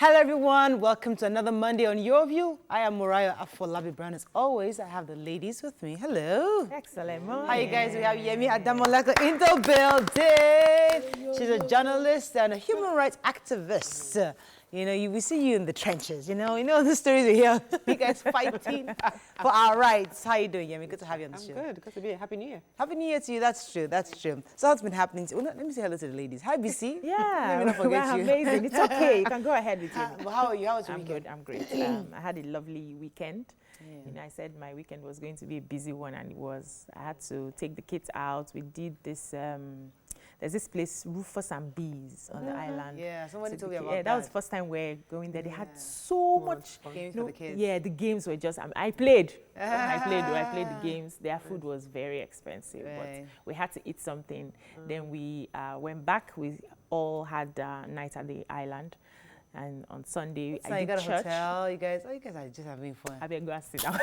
Hello everyone, welcome to another Monday on Your View. I am Moriah Afolabi Brown. As always, I have the ladies with me. Hello. Excellent morning. How you guys? We have Yemi Adamolako in the building. She's a journalist and a human rights activist. You know, we see you in the trenches, you know the stories we hear. You guys fighting for our rights. How you doing, Yemi? Good to have you on the show. I'm good. Good to be here. Happy New Year. Happy New Year to you. That's true. That's true. So what's been happening? Let me say hello to the ladies. Hi, BC. Yeah, Let me not forget we're you. amazing. It's okay. You can go ahead with it. Well, how are you? How was your I'm weekend? good. I'm great. I had a lovely weekend. You know, I said my weekend was going to be a busy one, and it was. I had to take the kids out. We did this. There's this place, Rufus and Bees, on the island. Yeah, somebody told me about that. That was the first time we're going there. They had so much games for the kids. Yeah, the games were just. I played. I played the games. Their food was very expensive, but we had to eat something. Then we went back. We all had a night at the island. And on Sunday, I did church. You got a hotel, you guys are just having fun. I better go and sit down.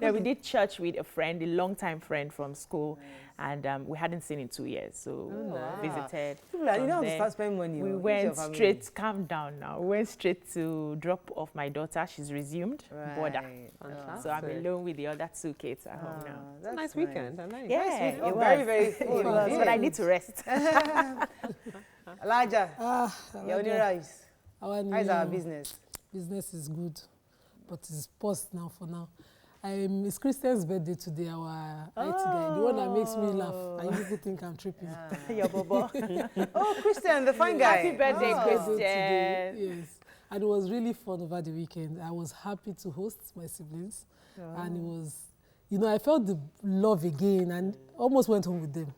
Yeah, we did church with a friend, a long-time friend from school, and we hadn't seen in 2 years, so visited. You don't have to start spending money. We went straight, calm down now. We went straight to drop off my daughter. She's resumed border. So I'm alone with the other 2 kids at home now. That's a nice weekend. Yeah, it was. Very, very full. But I need to rest. Elijah, Elijah, how's our business? Business is good, but it's paused now for now. It's Christian's birthday today, our IT guy, the one that makes me laugh. And people think I'm tripping. Your bobo. Oh, Christian, the fine guy. Happy birthday, Christian. Yes, and it was really fun over the weekend. I was happy to host my siblings, and it was, I felt the love again and almost went home with them.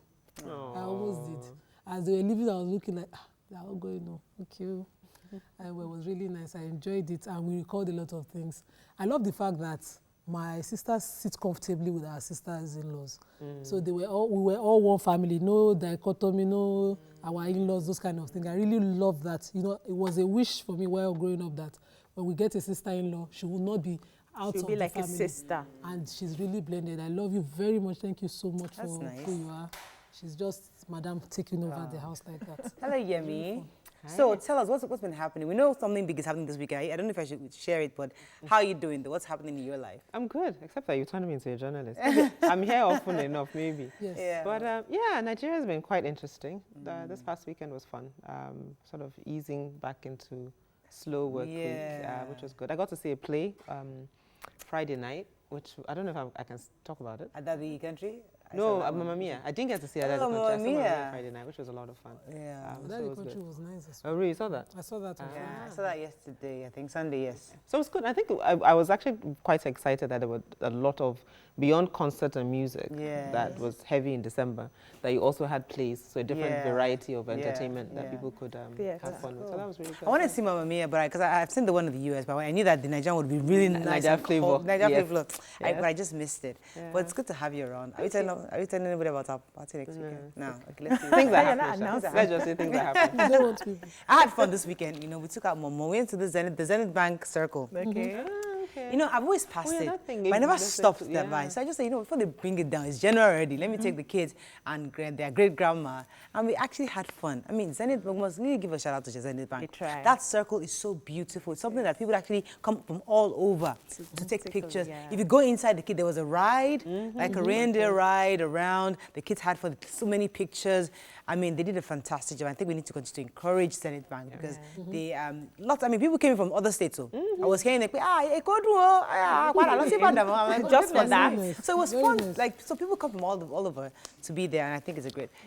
I almost did. As they were leaving, I was looking like, they're all going on. Thank you. And it was really nice. I enjoyed it, and we recalled a lot of things. I love the fact that my sisters sit comfortably with our sisters-in-laws. So we were all one family, no dichotomy, no our in-laws, those kind of things. I really love that. It was a wish for me while growing up that when we get a sister-in-law, she will not be out of the family. She'll be like a sister. And she's really blended. I love you very much. Thank you so much for who you are. She's just Madam taking over the house like that. Hello, Yemi. So tell us, what's been happening? We know something big is happening this week. I don't know if I should share it, but how are you doing? What's happening in your life? I'm good, except that you turned me into a journalist. I'm here often enough, maybe. Yes. Yeah. But Nigeria has been quite interesting. This past weekend was fun. Sort of easing back into slow work week, which was good. I got to see a play Friday night, which I don't know if I can talk about it. At the country? No, Mamma Mia. I didn't get to see it at the country. I saw Mamma Mia Friday night, which was a lot of fun. Yeah. That the country was nice as well. Oh, really? You saw that? I saw that. Yeah, I saw that yesterday, I think Sunday, yes. So it was good. I think I was actually quite excited that there were a lot of, beyond concert and music, that was heavy in December, that you also had plays, so a different variety of entertainment that people could have fun with. So that was really good. I wanted to see Mamma Mia, but because I've seen the one in the US, but I knew that the Nigerian would be really nice. Nigeria flavor. Nigeria flavor. But I just missed it. But it's good to have you around. Are you telling anybody about our party next weekend? No. Okay, let's see. Things that happen. Let's just say things that happen. I had fun this weekend. We took out Momo. We went to the Zenith Bank Circle. Okay. I've always passed it, but I never stopped that by. So I just said, before they bring it down, it's January already. Let me take the kids and their great grandma, and we actually had fun. I mean, Zenith Bank, must really give a shout out to Zenith Bank. That circle is so beautiful. It's something that people actually come from all over to take pictures. If you go inside the kid, there was a ride, like a reindeer ride around. The kids had for so many pictures. I mean, they did a fantastic job. I think we need to continue to encourage Zenith Bank because they, people came from other states. So I was hearing like, just for that. So it was fun. So people come from all over to be there, and I think it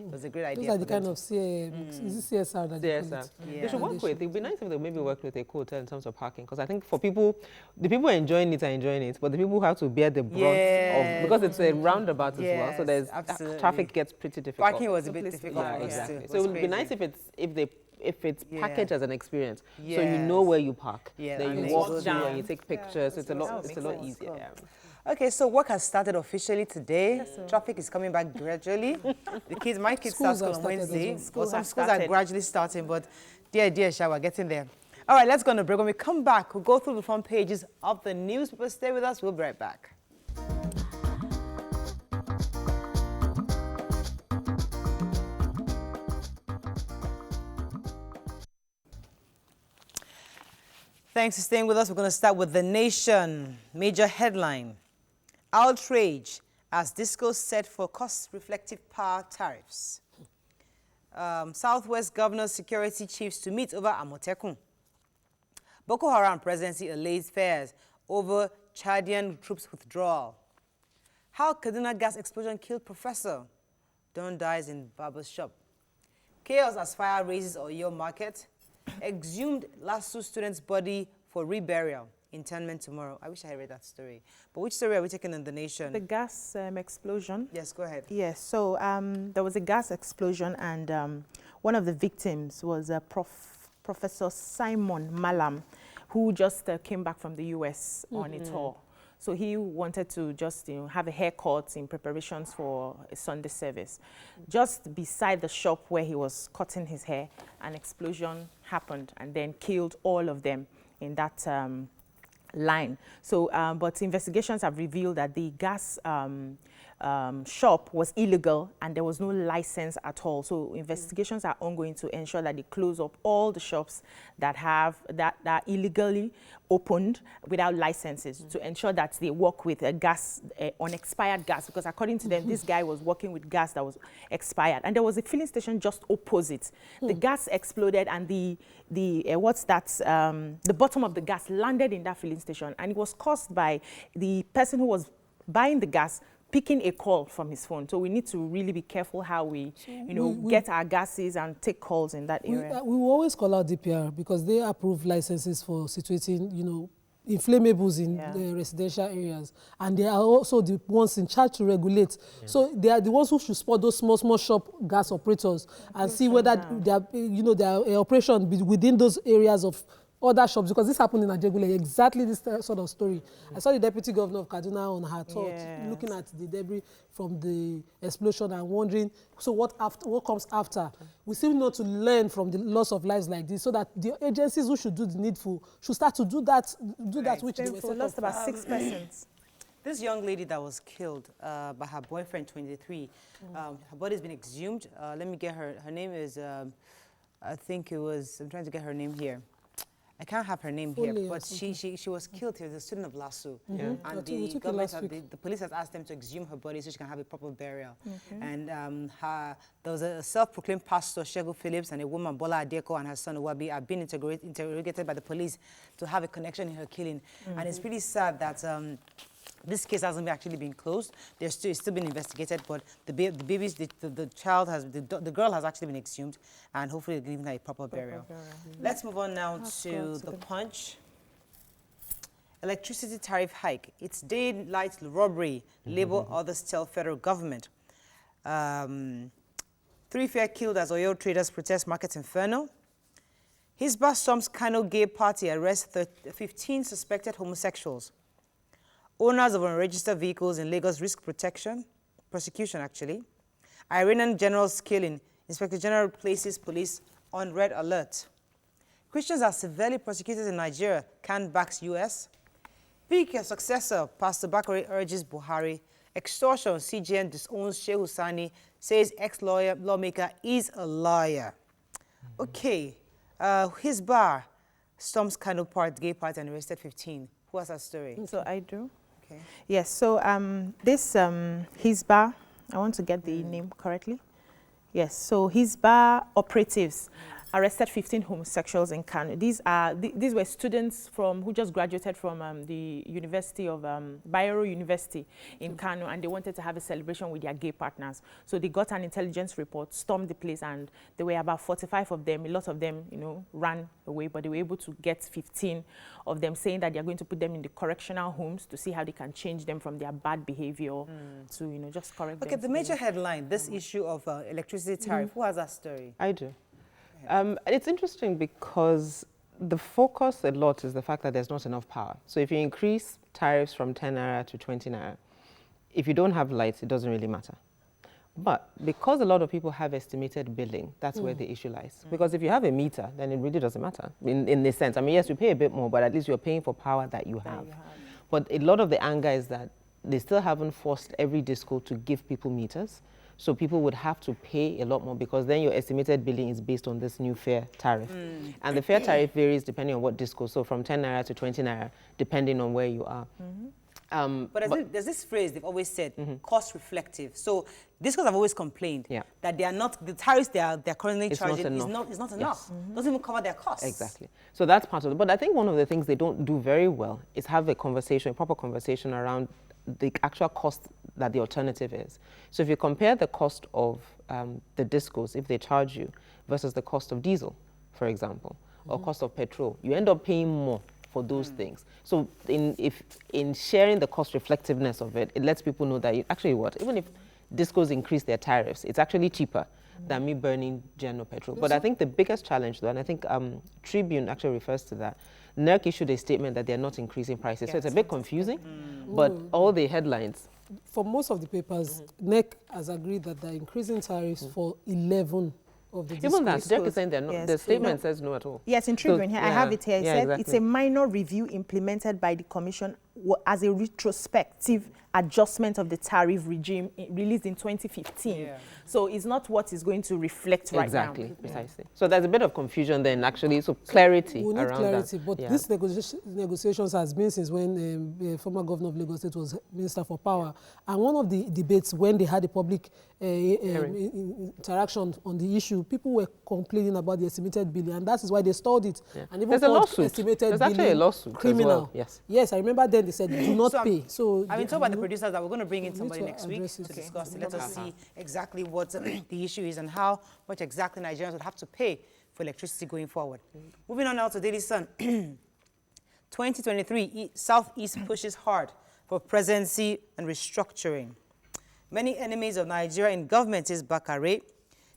was a great idea. Those are the kind of CSR that they call it. They should work with. It would be nice if they maybe worked with a hotel in terms of parking, because I think for people, the people enjoying it are enjoying it, but the people who have to bear the brunt of, because it's a roundabout as well, so there's traffic gets pretty difficult. Parking was a bit difficult. Exactly. So it would be nice if it's packaged as an experience, so you know where you park. Then you walk down and you take pictures. It's a lot easier. Okay, so work has started officially today. Traffic is coming back gradually. My kids start school on Wednesday. Some schools are gradually starting, but dear, we're getting there. All right, let's go on a break. When we come back, we'll go through the front pages of the newspaper. Stay with us. We'll be right back. Thanks for staying with us. We're going to start with The Nation. Major headline: outrage as discos set for cost-reflective power tariffs. Southwest Governors Security Chiefs to meet over Amotekun. Boko Haram presidency allays fears over Chadian troops withdrawal. How Kaduna gas explosion killed professor. Don dies in barber's shop. Chaos as fire raises Oyo market. Exhumed LASU student's body for reburial. Internment tomorrow. I wish I had read that story. But which story are we taking in The Nation? The gas explosion. Yes, go ahead. Yes, so there was a gas explosion, and one of the victims was Professor Simon Malam, who just came back from the US on a tour. So he wanted to just have a haircut in preparations for a Sunday service. Just beside the shop where he was cutting his hair, an explosion happened and then killed all of them in that line. So, but investigations have revealed that the gas shop was illegal and there was no license at all. So investigations are ongoing to ensure that they close up all the shops that are illegally opened without licenses, to ensure that they work with a gas, unexpired gas, because according to them, this guy was working with gas that was expired. And there was a filling station just opposite. The gas exploded and the bottom of the gas landed in that filling station, and it was caused by the person who was buying the gas picking a call from his phone. So we need to really be careful how we get our gases and take calls in that area. We will always call out DPR because they approve licenses for situating, inflammables in the residential areas, and they are also the ones in charge to regulate. So they are the ones who should spot those small shop gas operators and see whether their operation within those areas of other shops, because this happened in Ajegule, exactly this sort of story. I saw the deputy governor of Kaduna on her tour, looking at the debris from the explosion and wondering, so what comes after? We still need to learn from the loss of lives like this, so that the agencies who should do the needful should start to do that which they were set lost about 6 persons. This young lady that was killed by her boyfriend, 23, her body's been exhumed. Let me get her. Her name is, I think it was, I'm trying to get her name here. I can't have her name here, but she was killed. She was a student of LASU. And the government, the police has asked them to exhume her body so she can have a proper burial. And there was a self-proclaimed pastor, Shego Phillips, and a woman, Bola Adeko, and her son, Uwabi, are being interrogated by the police to have a connection in her killing. And it's pretty sad that this case hasn't actually been closed. It's still being investigated, but the girl has actually been exhumed, and hopefully given her a proper burial. Let's move on now to The Punch. Electricity tariff hike. It's daylight robbery. Labour others tell federal government. 3 fair killed as Oyo traders protest market inferno. Hisbah storms Kano gay party, arrests 15 suspected homosexuals. Owners of unregistered vehicles in Lagos risk prosecution actually. Iranian generals killing. Inspector General places police on red alert. Christians are severely persecuted in Nigeria. Can backs US. Pick a successor. Pastor Bakari urges Buhari. Extortion. CGN disowns Sheikh Husani. Says ex-lawmaker is a liar. Okay. Hisbah storms Kano gay party and arrested 15. Who has that story? So I do. Okay. Yes, so this Hisbah, I want to get the name correctly. Yes, so Hisbah operatives arrested 15 homosexuals in Kano. These were students who just graduated from the University of Bayero University in Kano, and they wanted to have a celebration with their gay partners. So they got an intelligence report, stormed the place, and there were about 45 of them. A lot of them, ran away, but they were able to get 15 of them, saying that they're going to put them in the correctional homes to see how they can change them from their bad behavior to, just correct them. Okay, the major headline, this issue of electricity tariff, who has that story? I do. It's interesting because the focus a lot is the fact that there's not enough power. So if you increase tariffs from 10 naira to 20 naira, if you don't have lights, it doesn't really matter. But because a lot of people have estimated billing, that's where the issue lies. Because if you have a meter, then it really doesn't matter in this sense. I mean, yes, you pay a bit more, but at least you're paying for power that you have. But a lot of the anger is that they still haven't forced every disco to give people meters. So people would have to pay a lot more because then your estimated billing is based on this new fare tariff. And the fare tariff varies depending on what disco, so from 10 naira to 20 naira, depending on where you are. But there's this phrase they've always said, cost reflective. So discos have always complained that they are not, the tariffs they're currently charging is not enough. Doesn't even cover their costs. Exactly. So that's part of it. But I think one of the things they don't do very well is have a conversation, a proper conversation around the actual cost that the alternative is. So if you compare the cost of the discos, if they charge you, versus the cost of diesel, for example, or cost of petrol, you end up paying more for those things. So in sharing the cost reflectiveness of it, it lets people know that even if discos increase their tariffs, it's actually cheaper than me burning general petrol. But I think the biggest challenge though, and I think Tribune actually refers to that, NERC issued a statement that they're not increasing prices. So it's a bit confusing, but all the headlines. For most of the papers, NERC has agreed that they're increasing tariffs for 11 of the discos. Even that, NERC is saying they're not, the statement says no at all. Yes, in Tribune here, I have it here. It said it's a minor review implemented by the Commission as a retrospective adjustment of the tariff regime released in 2015. So it's not what is going to reflect right now. Exactly, precisely. So there's a bit of confusion then actually, so clarity we need around clarity, that. but this negotiations has been since when the former governor of Lagos State was Minister for Power. And one of the debates when they had a public interaction on the issue, people were complaining about the estimated billing, and that is why they stalled it. And even there's a lawsuit. Estimated there's actually a lawsuit criminal. As well. Yes, I remember then they said do not pay. So I've been told by the producers that we're going to bring in somebody next week to discuss it. Let us see exactly what the issue is and how much exactly Nigerians would have to pay for electricity going forward. Moving on now to Daily Sun. 2023, Southeast pushes hard for presidency and restructuring. Many enemies of Nigeria in government is Bakare.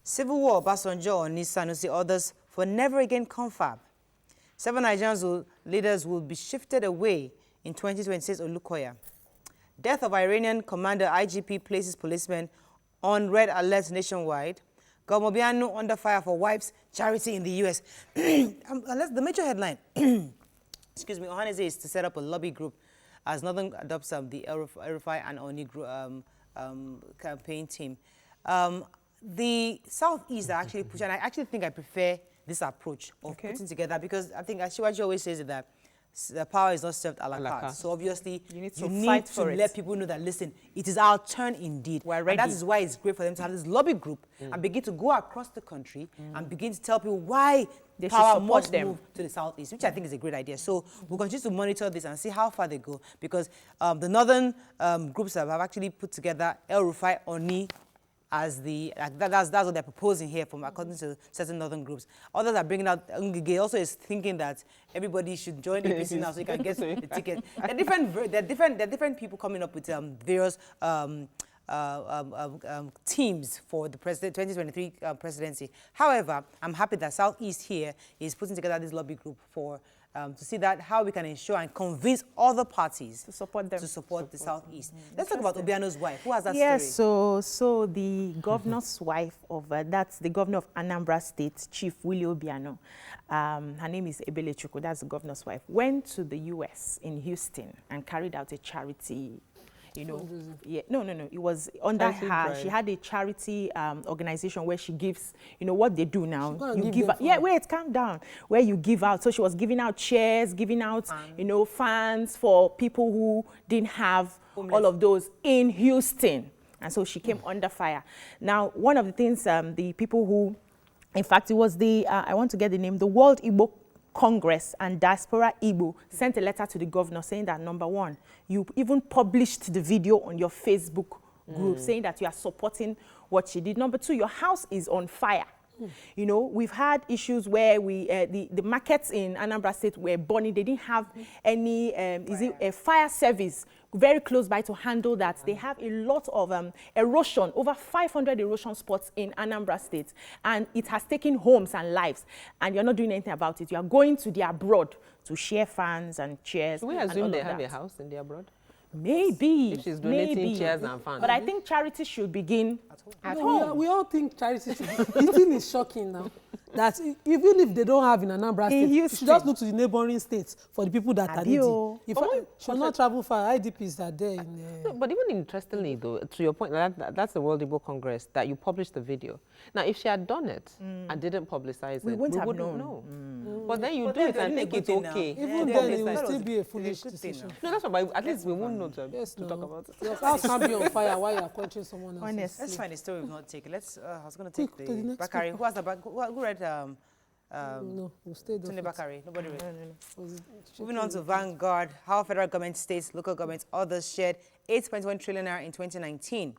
Civil war, Obasanjo, or Sanusi, others for never again confab. 7 Nigerian leaders will be shifted away in 2026, Olukoya. Death of Iranian commander IGP places policemen on red alert nationwide. Gomobiano under fire for wife's charity in the U.S. The major headline, excuse me, Ohaneze is to set up a lobby group as Northern adopts the El-Rufai and Oni campaign team. The Southeast are actually pushing, and I actually think I prefer this approach of putting together, because I think Ashiwaji always says that the power is not served a la carte. So obviously, you need to let people know that, listen, it is our turn indeed. We're ready. And that is why it's great for them to have this lobby group and begin to go across the country and begin to tell people why they power must move to the Southeast, which I think is a great idea. So we'll continue to monitor this and see how far they go, because the northern groups have actually put together El-Rufai, Oni, as that's what they're proposing here, from according to certain northern groups. Others are bringing out, Ngige also is thinking that everybody should join APC now so you can get the ticket. There are different people coming up with various teams for the 2023 presidency. However, I'm happy that Southeast here is putting together this lobby group for to see that how we can ensure and convince other parties to support them, to support the Southeast. Let's talk about Obiano's wife. Who has that story? Yes, so the governor's wife of, that's the governor of Anambra State, Chief Willie Obiano. Her name is Ebele Chukwu, that's the governor's wife, went to the U.S. in Houston and carried out a charity. No, it was under her. She had a charity organization where she gives, what they do now. You give out, calm down. Where you give out. So she was giving out chairs, giving out, fans for people who didn't have all of those in Houston. And so she came under fire. Now, one of the things, the people who, in fact, it was the, I want to get the name, the World Igbo Congress and Diaspora Igbo sent a letter to the governor saying that, number one, you even published the video on your Facebook group saying that you are supporting what she did. Number two, your house is on fire. We've had issues where the markets in Anambra State were burning. They didn't have any, a fire service very close by to handle that. They have a lot of erosion, over 500 erosion spots in Anambra State. And it has taken homes and lives. And you're not doing anything about it. You are going to the abroad to share fans and chairs. So we assume they have a house in the abroad? Maybe. If she's donating chairs and fans. But I think charity should begin at home. We all think charity should be. The thing is shocking now. that even if they don't have in Anambra State, you should just look to the neighboring states for the people that are needy. If should not travel far, IDPs are there. No, but even interestingly, though, to your point, that's the World Igbo Congress, that you published the video. Now, if she had done it and didn't publicize we it, wouldn't we wouldn't know. But then you do it and think it's okay. Even then, it will still be a foolish decision. No, that's what, at least we won't know to talk about it. Your house can't be on fire while you're quenching someone else's. Honestly. Let's find the story we've not taken. I was going to take the Bakari. Who has the back? Who read? No, we'll stay there. Tony Bakari. Nobody read. No. Moving on to Vanguard. How federal government, states, local governments, others shared 8.1 trillion naira in 2019.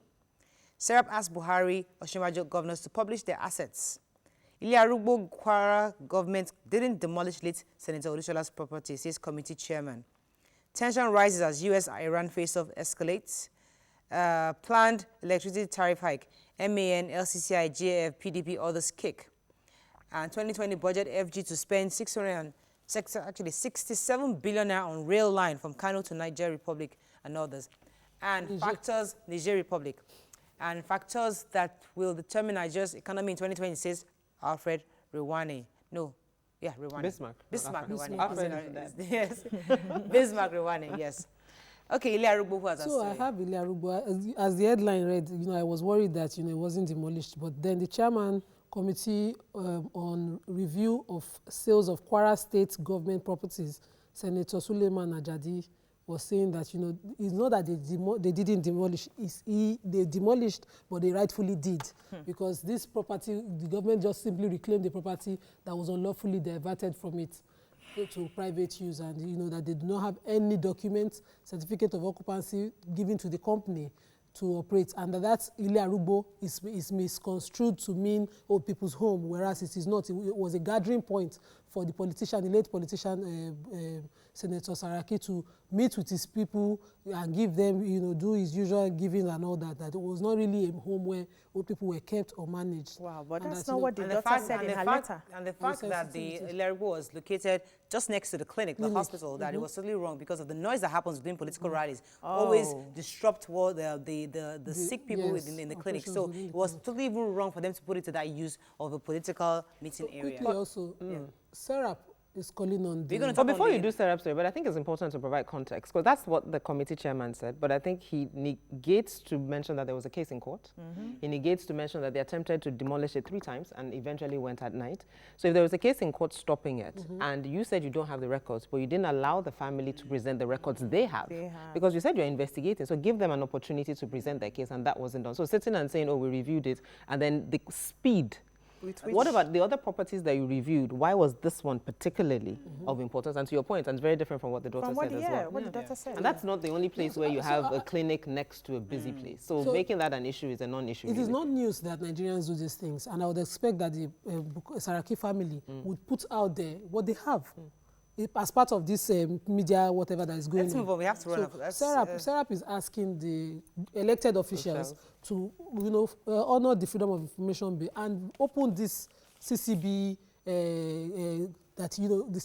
Serap asked Buhari, Oshimajo governors to publish their assets. Iliarugbo Kwara government didn't demolish late Senator Olushola's property, says committee chairman. Tension rises as US-Iran face-off escalates. Planned electricity tariff hike. MAN, LCCI, JF, PDP, others kick. And 2020 budget FG to spend 67 billion naira on rail line from Kano to Niger Republic and others. And factors, Niger Republic. And factors that will determine Nigeria's economy in 2020, says Alfred Rewane. No, yeah, Rewane. Bismarck Rewane. Yes. Bismarck Rewane, yes. Okay, Ile Arugbo, who has So I have Ile Arugbo. As the headline read, I was worried that, it wasn't demolished. But then the chairman committee on review of sales of Kwara State government properties, Senator Suleiman Ajadi, was saying that, it's not that they didn't demolish, they demolished, but they rightfully did. Because this property, the government just simply reclaimed the property that was unlawfully diverted from it to private use, and that they do not have any document, certificate of occupancy given to the company to operate, and that Ile Arugbo is misconstrued to mean people's home, whereas it is not. It was a gathering point for the politician, the late politician Senator Saraki, to meet with his people and give them, do his usual giving and all that. That it was not really a home where old people were kept or managed. Wow, but that's not what the doctor said in her letter. And the fact that the Ile Arugbo was located just next to the clinic, the hospital, that it was totally wrong because of the noise that happens during political rallies. Always disrupt the sick people in the clinic. So it was totally even wrong for them to put it to that use of a political meeting area. Quickly also, Serap is calling on But before you do Serap's story, but I think it's important to provide context, because that's what the committee chairman said, but I think he negates to mention that there was a case in court. He negates to mention that they attempted to demolish it 3 times and eventually went at night. So if there was a case in court stopping it, and you said you don't have the records, but you didn't allow the family to present the records they have, because you said you're investigating, so give them an opportunity to present their case, and that wasn't done. So sitting and saying, we reviewed it, and then the speed. What about the other properties that you reviewed? Why was this one particularly of importance? And to your point, and it's very different from what the daughter said as well. What the daughter said. And that's not the only place where you have a clinic next to a busy place. So making that an issue is a non-issue. It is not news that Nigerians do these things, and I would expect that the Saraki family would put out there what they have. As part of this media, whatever that is going on. Let's move on. We have to run off. Serap is asking the elected officials to, honor the Freedom of Information Bill and open this CCB, that, the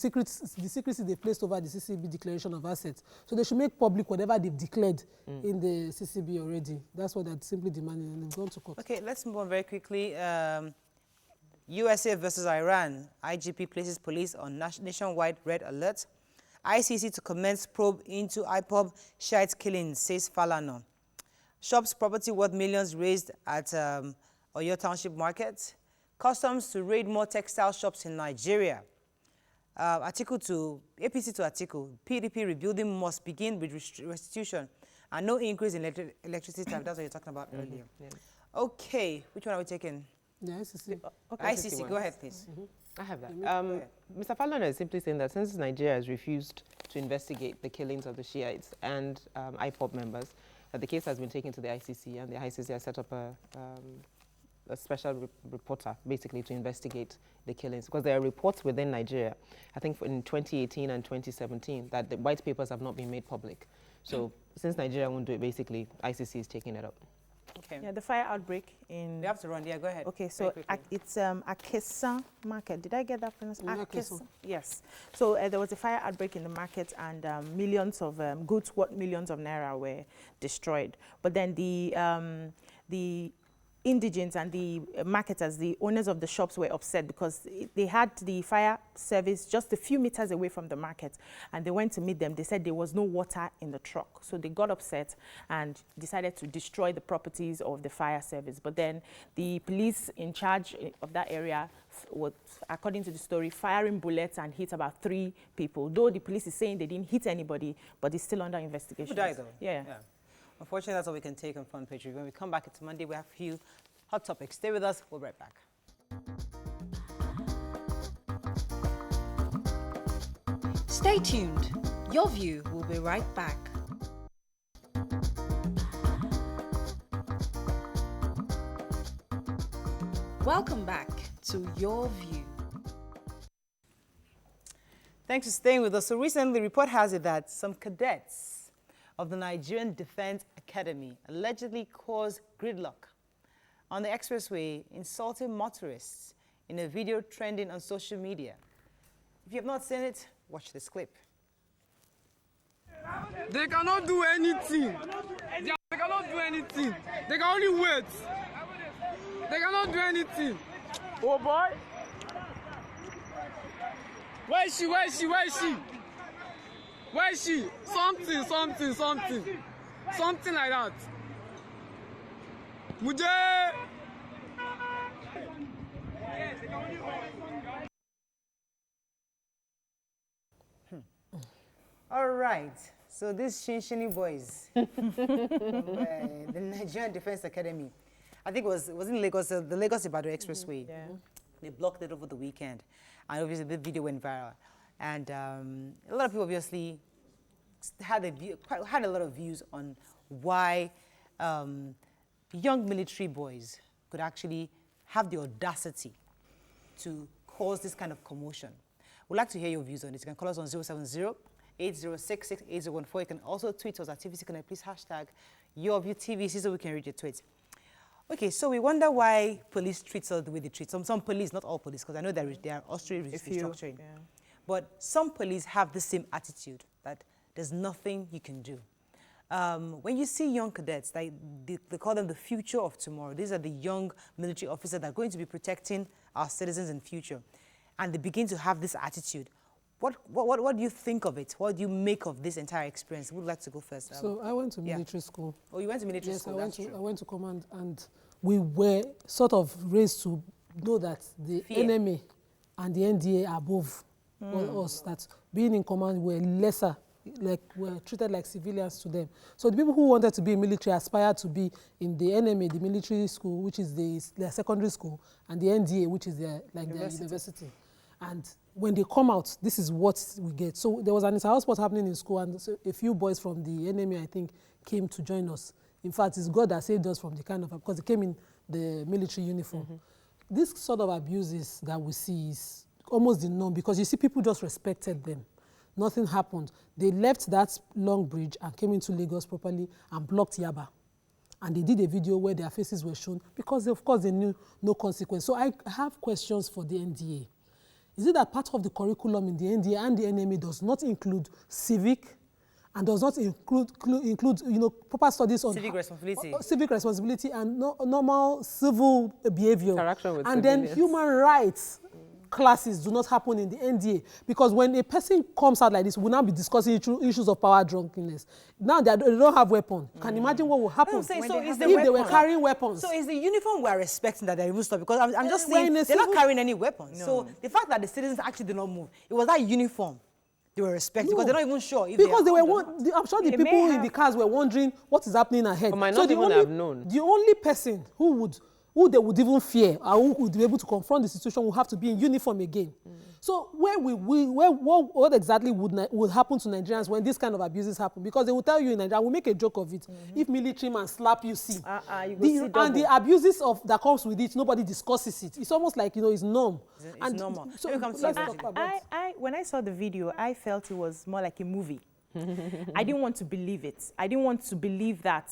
secrecy they placed over the CCB declaration of assets. So they should make public whatever they've declared in the CCB already. That's what they're simply demanding, and they've gone to court. Okay, let's move on very quickly. USA versus Iran. IGP places police on nationwide red alert. ICC to commence probe into IPOB Shiite killings, says Falana. Shops property worth millions raised at Oyo Township Market. Customs to raid more textile shops in Nigeria. APC to article. PDP rebuilding must begin with restitution and no increase in electricity tariff. That's what you're talking about earlier. Okay, which one are we taking? The ICC. Okay. ICC, go ahead, please. I have that. Mr. Falana is simply saying that since Nigeria has refused to investigate the killings of the Shiites and IPOB members, that the case has been taken to the ICC, and the ICC has set up a special reporter, basically, to investigate the killings. Because there are reports within Nigeria, I think in 2018 and 2017, that the white papers have not been made public. So since Nigeria won't do it, basically, ICC is taking it up. Okay. Yeah, the fire outbreak in... We have to run. Yeah, go ahead. Okay, so it's Akesa Market. Did I get that pronounced? Akesa. Yes. So there was a fire outbreak in the market, and millions of goods worth millions of naira were destroyed. But then the indigents and the marketers, the owners of the shops, were upset because they had the fire service just a few meters away from the market, and they went to meet them. They said there was no water in the truck, so they got upset and decided to destroy the properties of the fire service. But then the police in charge of that area was, according to the story, firing bullets and hit about 3 people. Though the police is saying they didn't hit anybody, but it's still under investigation. Who died though? Yeah. Unfortunately, that's all we can take on Fun Page Review. When we come back, it's Monday. We have a few hot topics. Stay with us. We'll be right back. Stay tuned. Your View will be right back. Welcome back to Your View. Thanks for staying with us. So recently, the report has it that some cadets of the Nigerian Defense Academy allegedly caused gridlock on the expressway, insulting motorists in a video trending on social media. If you have not seen it, watch this clip. They cannot do anything. They cannot do anything. They can only wait. They cannot do anything. Oh boy. Where is she? Where is she? Where is she? Where is she? Something like that. Mujhe. All right. So these Shinshini boys, the Nigerian Defense Academy, I think it was in Lagos, the Lagos-Ibadan Expressway. Yeah. They blocked it over the weekend, and obviously the video went viral. And a lot of people obviously had a lot of views on why young military boys could actually have the audacity to cause this kind of commotion. We'd like to hear your views on it. You can call us on 070-8066-8014. You can also tweet us at TVC Connect. Please hashtag YourViewTVC so we can read your tweets. Okay, so we wonder why police treat us the way they treat some police, not all police, because I know they are also restructuring. Yeah. But some police have the same attitude that there's nothing you can do. When you see young cadets, they call them the future of tomorrow. These are the young military officers that are going to be protecting our citizens in future. And they begin to have this attitude. What do you think of it? What do you make of this entire experience? Who would like to go first? So I went to military school. Oh, you went to military school? Yes, I went to command, and we were sort of raised to know that the enemy and the NDA are above us, that being in command were lesser, like were treated like civilians to them. So the people who wanted to be in military aspired to be in the NMA, the military school, which is their secondary school, and the NDA, which is their university. And when they come out, this is what we get. So there was an inter-house sport happening in school, and so a few boys from the NMA, I think, came to join us. In fact, it's God that saved us from the kind of, because they came in the military uniform. This sort of abuses that we see is almost the norm, because you see people just respected them. Nothing happened. They left that long bridge and came into Lagos properly and blocked Yaba. And they did a video where their faces were shown because, of course, they knew no consequence. So I have questions for the NDA. Is it that part of the curriculum in the NDA and the NMA does not include civic and does not include proper studies on civic responsibility and normal civil behavior, interaction with and civilians. then human rights classes do not happen in the NDA? Because when a person comes out like this, we'll now be discussing issues of power drunkenness. Now they don't have weapons. Can you imagine what will happen if they were carrying weapons? So is the uniform we're respecting that they even stop? Because I'm just saying they're not carrying any weapons. No. So the fact that the citizens actually did not move, it was that uniform they were respecting, because they're not even sure. If because I'm sure the people in the cars were wondering what is happening ahead. But might not even have known. The only person who they would even fear, or who would be able to confront the situation, would have to be in uniform again. So what exactly would happen to Nigerians when this kind of abuses happen? Because they will tell you in Nigeria, we'll make a joke of it. If military man slap you, see. And the abuses that comes with it, nobody discusses it. It's almost like, it's norm. It's normal. So let's talk about when I saw the video, I felt it was more like a movie. I didn't want to believe it. I didn't want to believe that,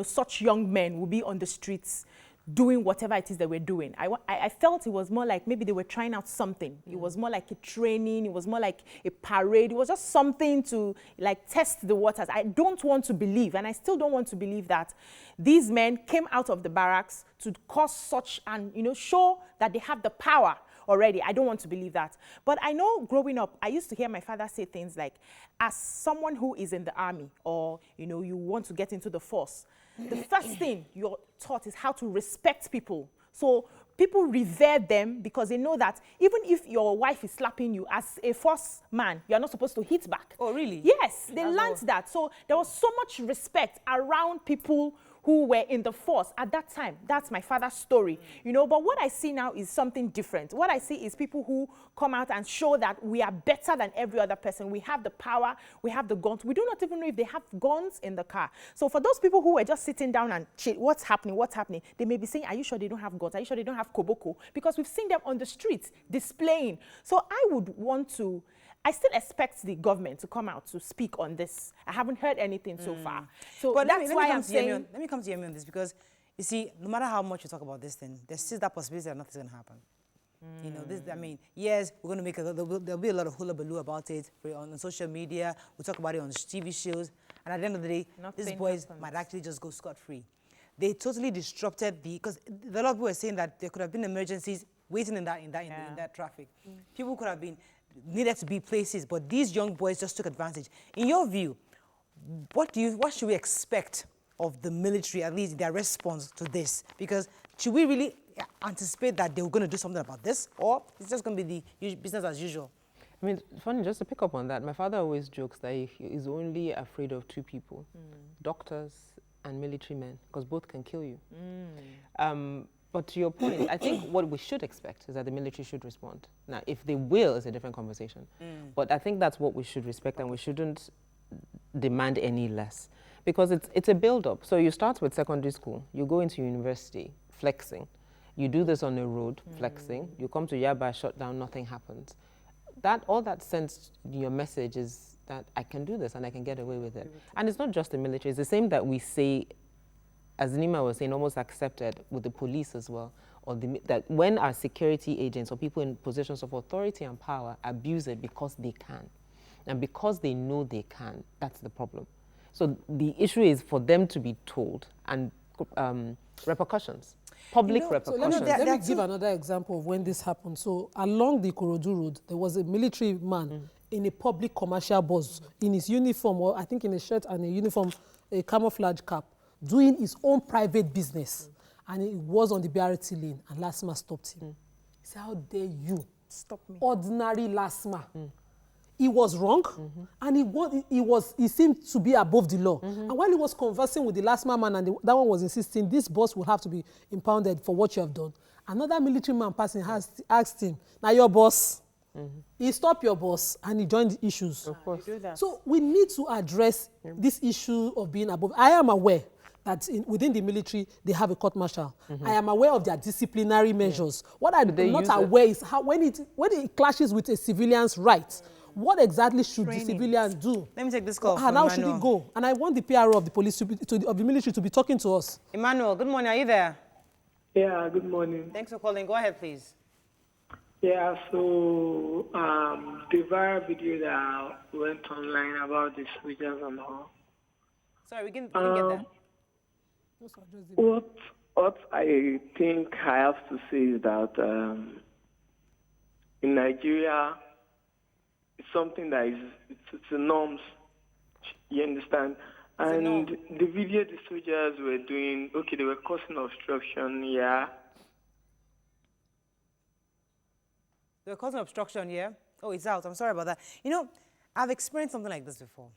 such young men will be on the streets doing whatever it is that we're doing. I felt it was more like maybe they were trying out something. It was more like a training. It was more like a parade. It was just something to like test the waters. I don't want to believe, and I still don't want to believe that these men came out of the barracks to cause such and, you know, show that they have the power already. I don't want to believe that. But I know growing up, I used to hear my father say things like, as someone who is in the army or, you know, you want to get into the force, the first thing you're taught is how to respect people. So people revere them because they know that even if your wife is slapping you, as a force man, you're not supposed to hit back. Oh, really? Yes, they learned that. So there was so much respect around people who were in the force at that time. That's my father's story, you know. But what I see now is something different. What I see is people who come out and show that we are better than every other person. We have the power, we have the guns. We do not even know if they have guns in the car. So for those people who were just sitting down and what's happening, they may be saying, are you sure they don't have guns? Are you sure they don't have koboko? Because we've seen them on the streets displaying. So I would want to, I still expect the government to come out to speak on this. I haven't heard anything so far. So but that's why I'm saying... Let me come to Yemi on this, because, you see, no matter how much you talk about this thing, there's still that possibility that nothing's going to happen. You know, this, I mean, yes, we're going to make there'll be a lot of hullabaloo about it on social media. We'll talk about it on TV shows. And at the end of the day, these boys might actually just go scot-free. They totally disrupted because a lot of people were saying that there could have been emergencies waiting in that traffic. People could have been needed to be places, but these young boys just took advantage. In your view, what should we expect of the military, at least their response to this? Because should we really anticipate that they were going to do something about this, or it's just going to be the business as usual? I mean, funny, just to pick up on that, my father always jokes that he is only afraid of two people, doctors and military men, because both can kill you. But to your point, I think what we should expect is that the military should respond. Now, if they will, it's a different conversation. But I think that's what we should respect, and we shouldn't demand any less. Because it's a build-up. So you start with secondary school, you go into university, flexing. You do this on the road, flexing. You come to Yaba, shut down, nothing happens. All that sends your message is that I can do this and I can get away with it. And it's not just the military, it's the same that we say, as Nima was saying, almost accepted with the police as well, or that when our security agents or people in positions of authority and power abuse it because they can, and because they know they can, that's the problem. So the issue is for them to be told, and repercussions, public repercussions. So let me give another example of when this happened. So along the Ikorodu Road, there was a military man in a public commercial bus in his uniform, or I think in a shirt and a uniform, a camouflage cap, doing his own private business. And he was on the BRT lane, and Lasma stopped him. He said, how dare you stop me? Ordinary Lasma. He was wrong, and he seemed to be above the law. And while he was conversing with the Lasma man, and that one was insisting, this bus will have to be impounded for what you have done. Another military man passing asked him, now your boss. He stopped your boss and he joined the issues. Of course. So we need to address this issue of being above. I am aware that within the military, they have a court martial. I am aware of their disciplinary measures. What I'm not aware is how when it clashes with a civilian's rights, what exactly should the civilians do? Let me take this call. And how should it go? And I want the PRO of the police, of the military, to be talking to us. Emmanuel, good morning. Are you there? Yeah, good morning. Thanks for calling. Go ahead, please. Yeah, so the viral video that went online about the soldiers and all. Sorry, we didn't get that. What I think I have to say is that in Nigeria, it's something that it's a norms. You understand? And the video the soldiers were doing, okay, they were causing obstruction, yeah. They were causing obstruction, yeah? Oh, it's out. I'm sorry about that. You know, I've experienced something like this before.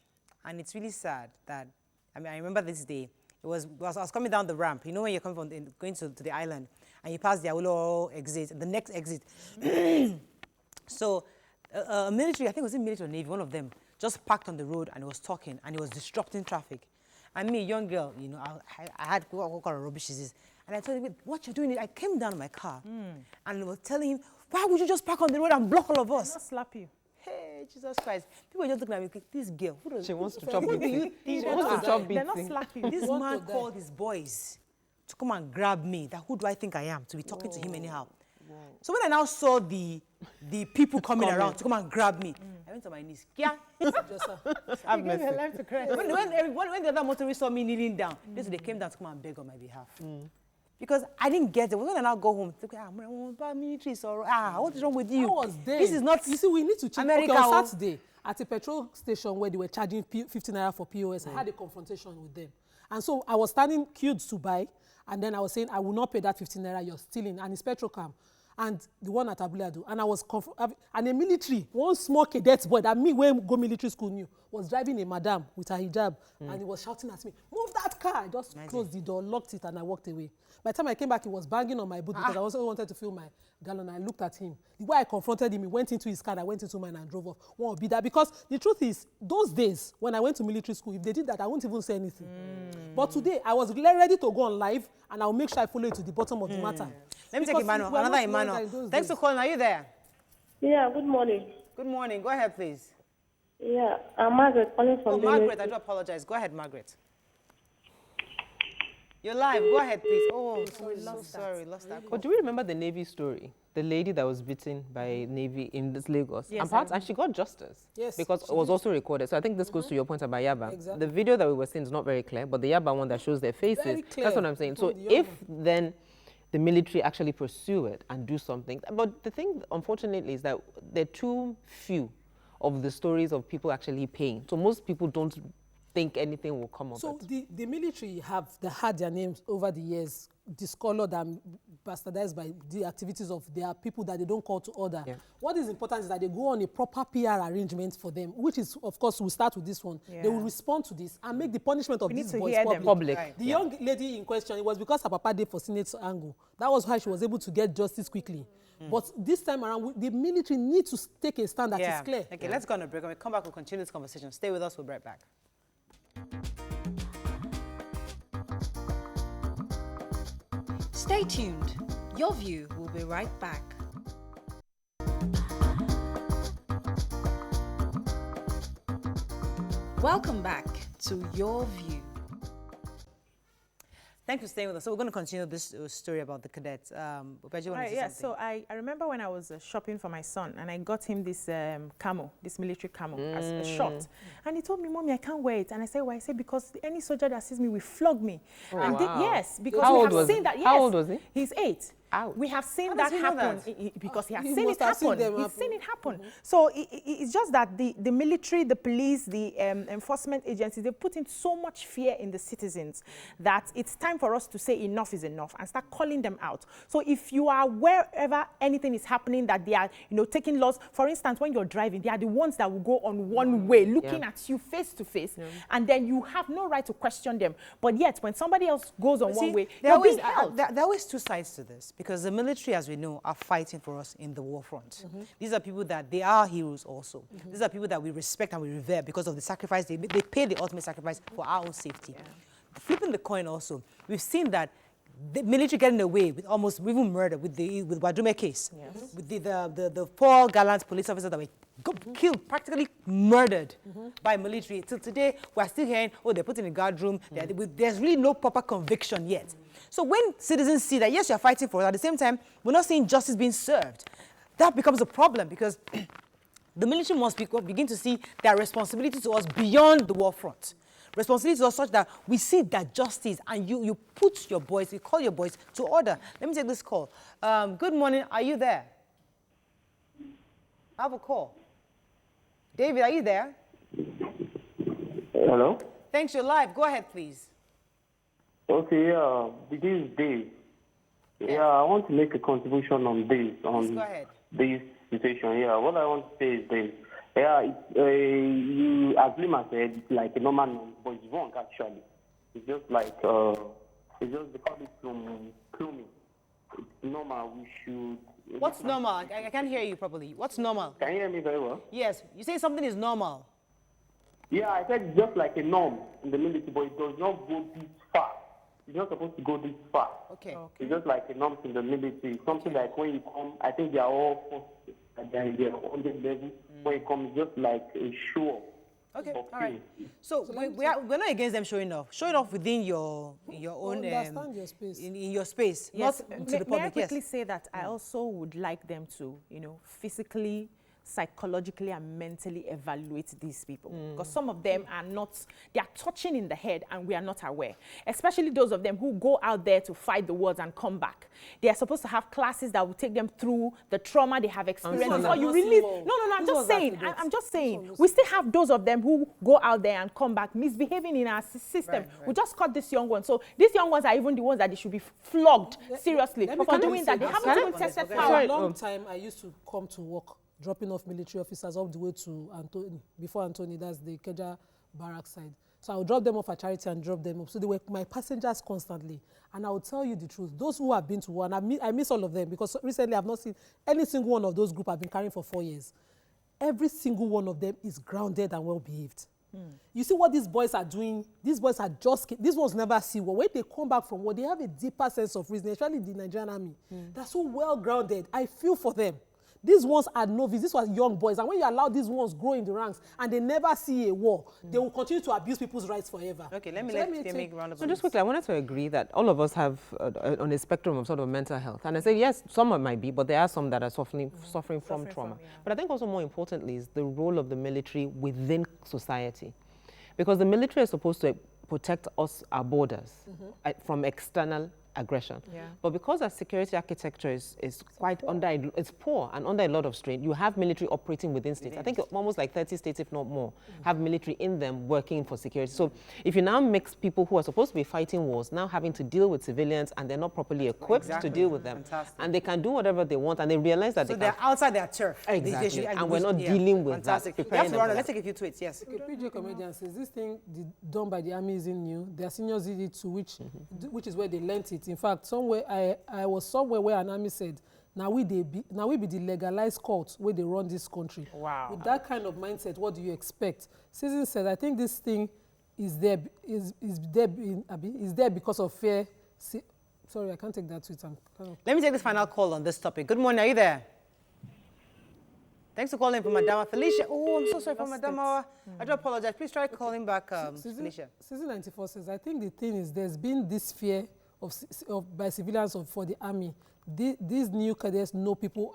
And it's really sad that, I mean, I remember this day. I was coming down the ramp. You know when you're coming from going to the island, and you pass the Awolowo exit, the next exit. So, military, I think it was in military or Navy, one of them, just parked on the road and was talking, and it was disrupting traffic. And me, a young girl, you know, I had what kind of rubbish is this? And I told him, what you're doing? I came down in my car, and I was telling him, why would you just park on the road and block all of us? I'll slap you. Hey, Jesus Christ. People just looking at me like, this girl. She wants to chop beating. She wants to chop beating. They're not slapping. This man called his boys to come and grab me. That who do I think I am to be talking to him anyhow? So when I now saw the people coming around to come and grab me, I went on my knees. Yeah. I've missed it. Life to cry. When the other motorists saw me kneeling down, they came down to come and beg on my behalf. Because I didn't get it. When I now go home, they go, military, so what is wrong with you? I was there. This is not. You see, we need to check. America. Okay, on Saturday at a petrol station where they were charging 15 naira for POS, I had a confrontation with them, and so I was standing queued to buy, and then I was saying I will not pay that 15 naira. You're stealing, and it's Petrocam. And the one at Abuleadu, and I was and a military, one small cadet boy that me when go military school knew, was driving a madam with her hijab, and he was shouting at me, "Move that car!" I just closed the door, locked it, and I walked away. By the time I came back, he was banging on my boot because I also wanted to fill my gallon. I looked at him. The way I confronted him, he went into his car, I went into mine and drove off. Won't be that, because the truth is, those days when I went to military school, if they did that, I wouldn't even say anything. But today, I was ready to go on live, and I'll make sure I follow it to the bottom of the matter. Let me take Emmanuel. Another Emmanuel. Thanks for calling. Are you there? Yeah, good morning. Good morning. Go ahead, please. Yeah, I'm Margaret calling from Margaret, I do apologize. Go ahead, Margaret. You're live. Go ahead, please. Oh, sorry, lost that. But do we remember the Navy story? The lady that was beaten by Navy in this Lagos. Yes, and she got justice. Yes. Because it was also recorded. So I think this goes to your point about Yaba. Exactly. The video that we were seeing is not very clear, but the Yaba one that shows their faces, Very clear. that's what I'm saying. So if then the military actually pursue it and do something. But the thing, unfortunately, is that there are too few of the stories of people actually paying. So most people don't think anything will come of So it. the military have had their names over the years discolored and bastardized by the activities of their people that they don't call to order. Yeah. What is important is that they go on a proper PR arrangement for them, which is, of course, we'll start with this one. They will respond to this and make the punishment of these boys public. Right. The young lady in question, it was because her papa did for Senate angle. That was why she was able to get justice quickly. But this time around, the military need to take a stand that is clear. Okay, let's go on a break. When we come back, we'll continue this conversation. Stay with us. We'll be right back. Stay tuned. Your View will be right back. Welcome back to Your View. Thank you for staying with us. So we're going to continue this story about the cadets. Upeji, you want to say something? So I remember when I was shopping for my son, and I got him this camo, this military camo as a short. And he told me, "Mommy, I can't wear it." And I said, "Why?" I said, "Because any soldier that sees me will flog me." Oh, and wow. yes, because How we old have was seen he? that. Yes, How old was he? He's 8. Ouch. We have seen How that does he know happen that? because he has He seen it must have seen happen. them He's happen. seen it happen. So it's just that the military, the police, the enforcement agencies, they put in so much fear in the citizens that it's time for us to say enough is enough and start calling them out. So if you are wherever anything is happening that they are, taking laws, for instance, when you're driving, they are the ones that will go on one way, looking at you face to face, and then you have no right to question them. But yet, when somebody else goes on one way, there you're being held. are always two sides to this, because the military, as we know, are fighting for us in the war front. These are people that they are heroes also. These are people that we respect and we revere because of the sacrifice they pay, the ultimate sacrifice for our own safety. Flipping the coin also, we've seen that the military getting away with almost even murder with Wadume case, with the 4 gallant police officers that were killed, practically murdered by military. Till today, we're still hearing, oh, they're put in a guard room. There's really no proper conviction yet. So when citizens see that, yes, you're fighting for it, at the same time, we're not seeing justice being served, that becomes a problem, because the military must begin to see their responsibility to us beyond the war front. Responsibility to us such that we see that justice, and you put your boys, you call your boys to order. Let me take this call. Good morning. Are you there? I have a call. David, are you there? Hello? Thanks, you're live. Go ahead, please. Okay, this is Dave. Yeah, I want to make a contribution on this, Please go ahead. This situation. Yeah, what I want to say is this. Yeah, you, as Lima said, it's like a normal norm, but it's wrong actually. It's just like, it's just because it's cloning. It's normal, we should... What's normal? I can't hear you properly. What's normal? Can you hear me very well? Yes, you say something is normal. Yeah, I said it's just like a norm in the military, but it does not go this far. It's not supposed to go this far. Okay. It's just like a norm in the military. Something like when you come, I think they are all forced, they're on the level. When you come, it's just like a show. Okay, all right. So we're not against them showing off. Show it off within your own understand your space. in your space, Yes. not to the public. May I quickly say that I also would like them to, physically, psychologically and mentally evaluate these people, because some of them they are touching in the head and we are not aware, especially those of them who go out there to fight the wars and come back. They are supposed to have classes that will take them through the trauma they have experienced before you release. No, I'm just saying we still have those of them who go out there and come back misbehaving in our system. Right. We just caught this young one, so these young ones are even the ones that they should be flogged seriously for doing that. They haven't even tested power. For a long time I used to come to work dropping off military officers up the way to Anthony, before Anthony, that's the Keja barrack side. So I would drop them off at Charity and drop them up. So they were my passengers constantly. And I will tell you the truth, those who have been to war, and I miss all of them because recently I've not seen any single one of those groups I've been carrying for 4 years. Every single one of them is grounded and well behaved. You see what these boys are doing? These boys are these ones never see war. When they come back from war, they have a deeper sense of reason, especially the Nigerian army. They're so well grounded. I feel for them. These ones are novice. These were young boys. And when you allow these ones grow in the ranks and they never see a war, they will continue to abuse people's rights forever. Okay, let me make a round of So just quickly, I wanted to agree that all of us have on a spectrum of sort of mental health. And I say, yes, some might be, but there are some that are suffering from trauma. But I think also more importantly is the role of the military within society. Because the military is supposed to protect us, our borders, from external aggression. But because our security architecture is quite it's poor and under a lot of strain, you have military operating within states. I think almost like 30 states, if not more, have military in them working for security. So if you now mix people who are supposed to be fighting wars, now having to deal with civilians and they're not properly equipped to deal with them, and they can do whatever they want and they realize that they're outside their turf. Exactly. And we're not dealing with that. Let's take a few tweets, yes. Okay, PJ Comedian says, this thing done by the army isn't new. Their seniors did it too, which is where they learnt it. In fact, somewhere I was somewhere where an army said, now we be the legalized court where they run this country. Wow. With that kind of mindset, what do you expect? Citizen said, I think this thing is there because of fear. Sorry, I can't take that tweet. Let me take this final call on this topic. Good morning, are you there? Thanks for calling from Madama Felicia. Oh, I'm so sorry for Madama. I do apologize. Please try calling back, Felicia. Season 94 says, I think the thing is there's been this fear by civilians for the army. These new cadets know people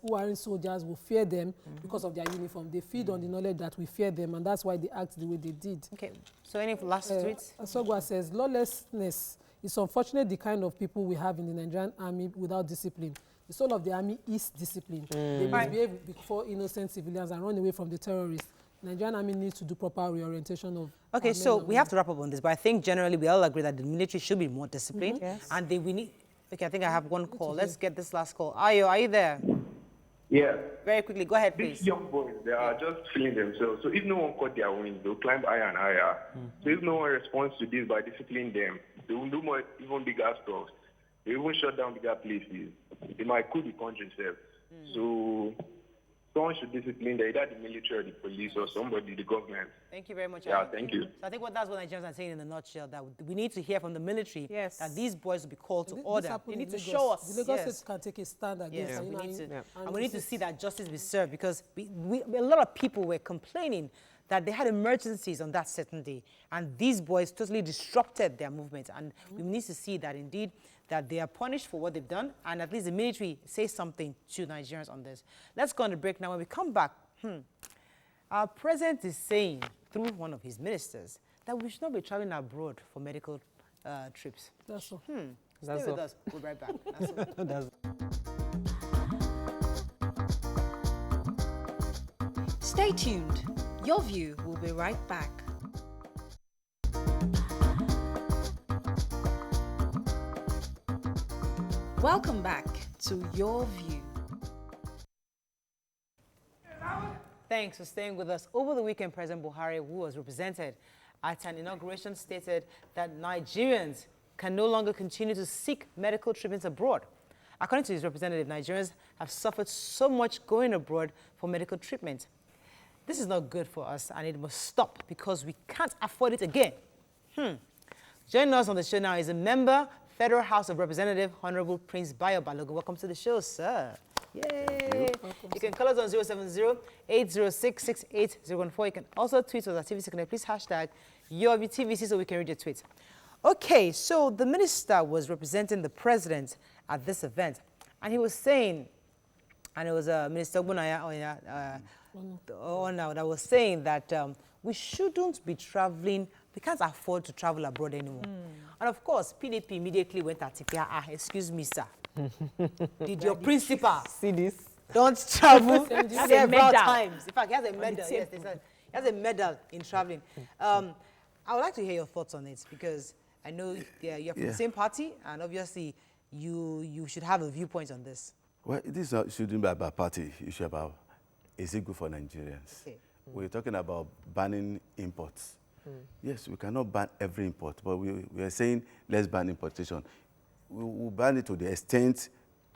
who aren't soldiers will fear them because of their uniform. They feed on the knowledge that we fear them, and that's why they act the way they did. Okay, so any last tweets? Asogwa says, lawlessness is unfortunately the kind of people we have in the Nigerian army without discipline. The soul of the army is discipline. They misbehave before innocent civilians and run away from the terrorists. The Nigerian army needs to do proper reorientation of... Okay, so we have to wrap up on this, but I think generally we all agree that the military should be more disciplined. Yes. And we need... Okay, I think I have one call. Let's get this last call. Ayo, are you there? Yeah. Very quickly, go ahead, please. These young boys, they are just feeling themselves. So if no one caught their wings, they'll climb higher and higher. So if no one responds to this by disciplining them, they will do more, even bigger stuff. They even shut down bigger places. They might coup the country itself. So someone should discipline them, either the military or the police or somebody, the government. Thank you very much. Yeah, thank you. So I think that's what Nigerians are saying in a nutshell, that we need to hear from the military that these boys will be called to order. They need to show us. The Lagos State can take a stand against and we need to see that justice be served, because a lot of people were complaining that they had emergencies on that certain day, and these boys totally disrupted their movement. And we need to see that indeed that they are punished for what they've done, and at least the military says something to Nigerians on this. Let's go on a break now. When we come back, our president is saying through one of his ministers that we should not be traveling abroad for medical trips. That's all. Stay with us. We'll be right back. That's all. Stay tuned. Your View will be right back. Welcome back to Your View. Thanks for staying with us. Over the weekend, President Buhari, who was represented at an inauguration, stated that Nigerians can no longer continue to seek medical treatments abroad. According to his representative, Nigerians have suffered so much going abroad for medical treatment. This is not good for us, and it must stop because we can't afford it again. Joining us on the show now is a member, Federal House of Representatives, Honorable Prince Bayo Balogun. Welcome to the show, sir. Yay! You can call us on 070-806-68014. You can also tweet us at TVC Connect. Please hashtag YourViewTVC so we can read your tweets. Okay, so the minister was representing the president at this event, and he was saying, and it was Minister Ogbonaya that was saying that we shouldn't be traveling, we can't afford to travel abroad anymore. And of course, PDP immediately went at it. Excuse me, sir. Did your principal see this? Don't travel several times. In fact, he has a medal. Yes, he has a medal in traveling. I would like to hear your thoughts on it because I know you're from the same party, and obviously you should have a viewpoint on this. Well, this shouldn't be about party. It should be about, is it good for Nigerians? Okay. We're talking about banning imports. Yes, we cannot ban every import, but we are saying let's ban importation. We'll ban it to the extent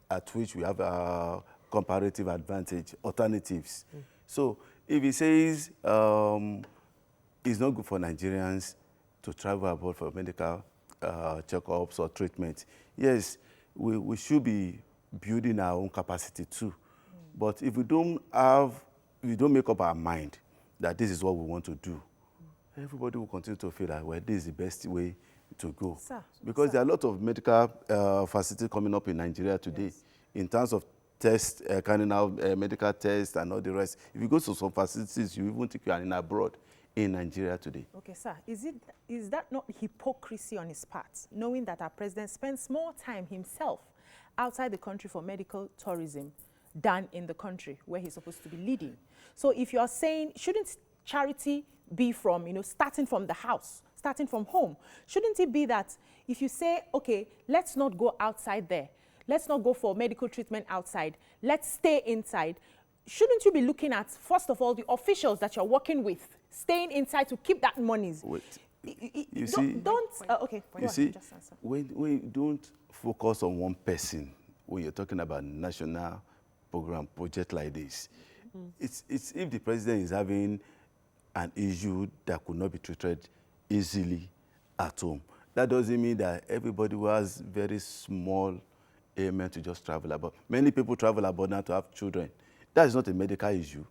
at which we have a comparative advantage, alternatives. So if he says it's not good for Nigerians to travel abroad for medical checkups or treatment, yes, we should be building our own capacity too. But if we don't make up our mind that this is what we want to do, everybody will continue to feel that, well, this is the best way to go. Because there are a lot of medical facilities coming up in Nigeria today in terms of tests, carrying out medical tests and all the rest. If you go to some facilities, you even think you are in abroad in Nigeria today. Okay, sir. Is that not hypocrisy on his part, knowing that our president spends more time himself outside the country for medical tourism than in the country where he's supposed to be leading? So if you are saying, shouldn't charity be from, starting from the house, starting from home? Shouldn't it be that if you say, okay, let's not go outside there, let's not go for medical treatment outside, let's stay inside, shouldn't you be looking at, first of all, the officials that you're working with, staying inside to keep that money? Wait. When you don't focus on one person, when you're talking about national project like this, it's if the president is having an issue that could not be treated easily at home. That doesn't mean that everybody who has very small ailment to just travel abroad. Many people travel abroad now to have children. That is not a medical issue.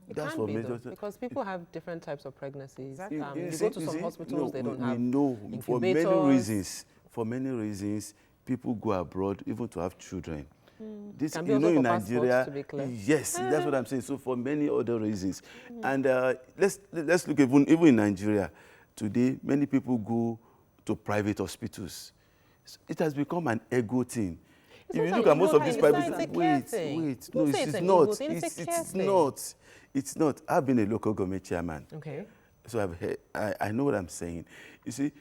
That's for me, because people have different types of pregnancies. You go to some hospitals, they don't have. We know for many reasons, people go abroad even to have children. This, can be also in Nigeria, to be clear. Yes, that's what I'm saying. So for many other reasons, and let's look even in Nigeria today. Many people go to private hospitals. It has become an ego thing. If you look at most of these private, It's not. I've been a local government chairman. Okay. So I know what I'm saying. You see,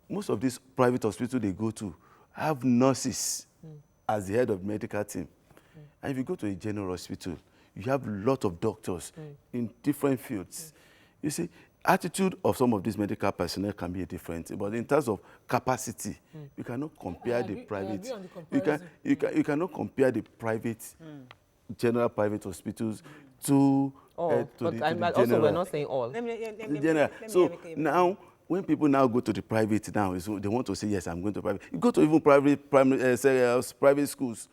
most of these private hospitals they go to have nurses as the head of the medical team. And if you go to a general hospital, you have a lot of doctors in different fields. You see, attitude of some of these medical personnel can be different, but in terms of capacity, you cannot compare the private. You cannot compare the private, general private hospitals to but also we're not saying all. So now, when people now go to the private now, they want to say, yes, I'm going to private. You go to even private schools.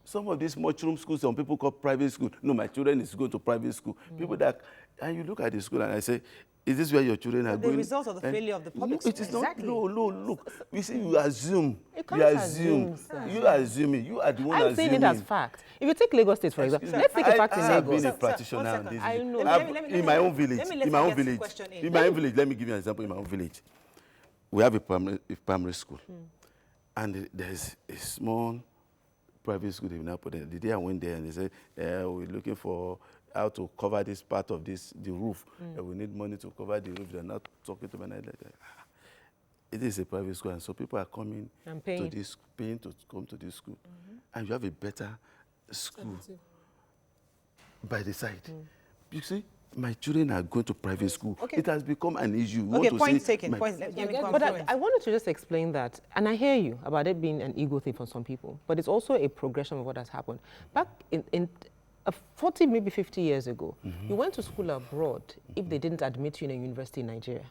Some of these mushroom schools, some people call private school. No, my children is going to private school. People that, and you look at the school and I say, is this where your children are going? The result of the failure of the public school. It is not. No, look. You see, you assume. You are assuming. You are the one assuming. I'm saying it as fact. If you take Lagos State, for example, let's take a fact in Lagos. I've been a practitioner on this. I know. In my own village. Let me give you an example. In my own village, we have a primary school, and there's a small private school they now put in. The day I went there and they said, we're looking for how to cover this part of the roof. We need money to cover the roof. They're not talking to me like that. It is a private school, and so people are coming to this, paying to come to this school. And you have a better school by the side. You see, my children are going to private school. Okay. It has become an issue. Point taken. But I wanted to just explain that, and I hear you about it being an ego thing for some people, but it's also a progression of what has happened. Back in 40, maybe 50 years ago, you went to school abroad if they didn't admit you in a university in Nigeria.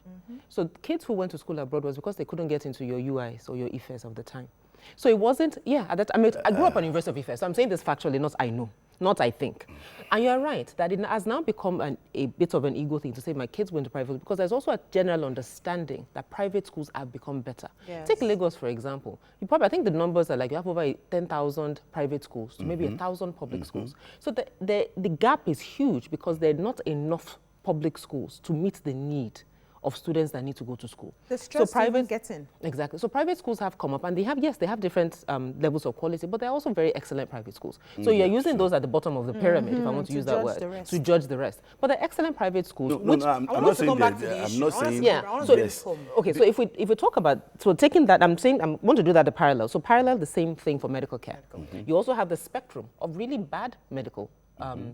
So kids who went to school abroad was because they couldn't get into your UIs or your IFES of the time. So it wasn't, I grew up on University of IFES, so I'm saying this factually, not I know, not I think. And you're right, that it has now become a bit of an ego thing to say my kids went to private, because there's also a general understanding that private schools have become better. Yes. Take Lagos, for example. I think the numbers are like you have over 10,000 private schools to maybe 1,000 public schools. So the gap is huge because there are not enough public schools to meet the need of students that need to go to school. The stress private getting. Exactly. So private schools have come up and they have different levels of quality, but they're also very excellent private schools. So you're using those at the bottom of the pyramid, if I want to use that word, to judge the rest. But they're excellent private schools. I'm not saying that. I'm not saying yes. Okay, so if we talk about, so taking that, I'm going to do that the parallel. So parallel, the same thing for medical care. You also have the spectrum of really bad medical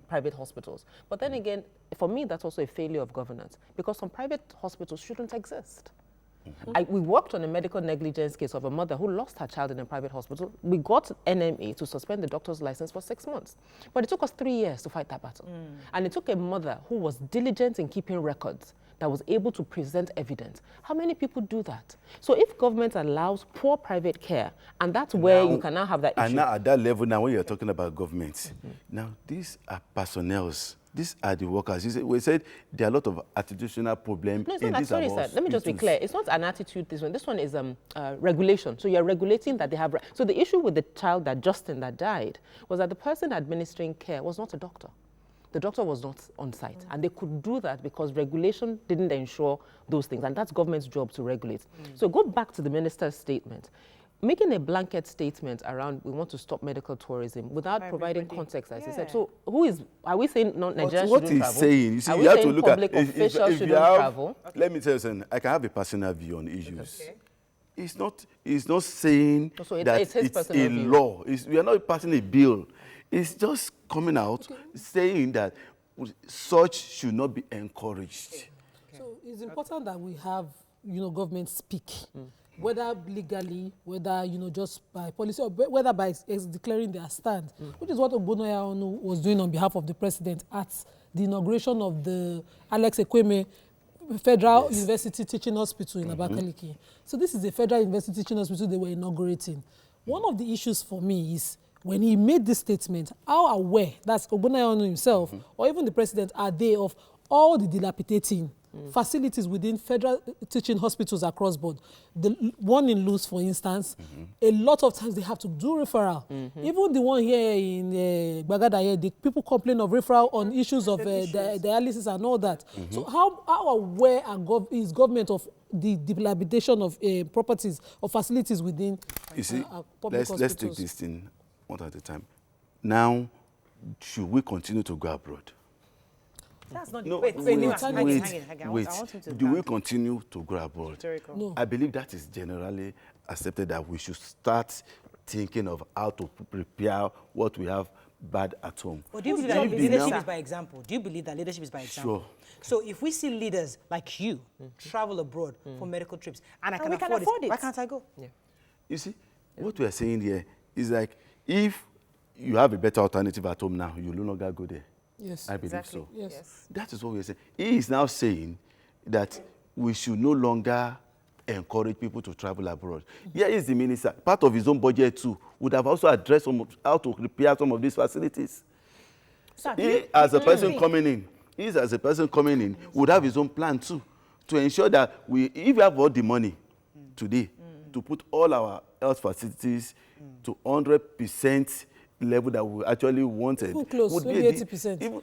private hospitals. But then again, for me, that's also a failure of governance because some private hospitals shouldn't exist. We worked on a medical negligence case of a mother who lost her child in a private hospital. We got NMA to suspend the doctor's license for 6 months. But it took us 3 years to fight that battle. And it took a mother who was diligent in keeping records, that was able to present evidence. How many people do that? So if government allows poor private care, and that's where you can now have that issue. And now at that level, now when you're talking about government, now these are personnels. These are the workers. We said there are a lot of attitudinal problems in this. Sorry, sir. Let me just be clear. It's not an attitude, this one. This one is regulation. So you're regulating that they have... So the issue with the child Justin that died was that the person administering care was not a doctor. The doctor was not on site, and they could do that because regulation didn't ensure those things, and that's government's job to regulate. So go back to the minister's statement. Making a blanket statement around we want to stop medical tourism without providing context, as he said. So are we saying Nigerians shouldn't travel? What he's saying, you see, you have to look at if you have, let me tell you something, I can have a personal view on issues. Okay. It's not saying that it's a law. We are not passing a bill. It's just coming out saying that such should not be encouraged. So it's important that we have, government speak, whether legally, whether, just by policy, or whether by declaring their stand, which is what Ogbonaya Onu was doing on behalf of the president at the inauguration of the Alex Ekweme Federal University Teaching Hospital in Abakaliki. So this is a Federal University Teaching Hospital they were inaugurating. One of the issues for me is when he made this statement, how aware, that's Ogbonaya Onu himself, or even the president, are they of all the dilapidating facilities within federal teaching hospitals across board? The one in Luz, for instance, a lot of times they have to do referral. Even the one here in Bagada here, the people complain of referral on issues of dialysis and all that. So how aware is government of the dilapidation of properties or facilities within public hospitals? Let's take this thing one at a time. Now, should we continue to go abroad? That's not no, wait. Do we continue to go abroad? No. I believe that is generally accepted that we should start thinking of how to prepare what we have bad at home. But do you believe that leadership is by example? Do you believe that leadership is by example? Sure. So if we see leaders like you travel abroad for medical trips, and I can afford it, why can't I go? Yeah. You see, what we are saying here is like, if you have a better alternative at home now, you no longer go there. Yes. I believe so. Yes. That is what we are saying. He is now saying that we should no longer encourage people to travel abroad. Here is the minister. Part of his own budget too would have also addressed how to repair some of these facilities. He, as a person coming in, would have his own plan too, to ensure that if we have all the money today to put all our health facilities to 100% level that we actually wanted. Close, maybe 80%.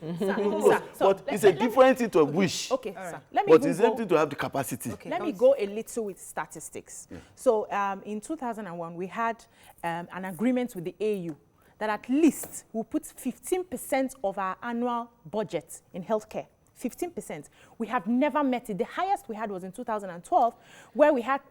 But it's a different thing to wish. Okay, sir. Let me but it's something to have the capacity. Okay. Let me go a little with statistics. Yeah. So in 2001, we had an agreement with the AU that at least we'll put 15% of our annual budget in healthcare. 15%. We have never met it. The highest we had was in 2012, where we had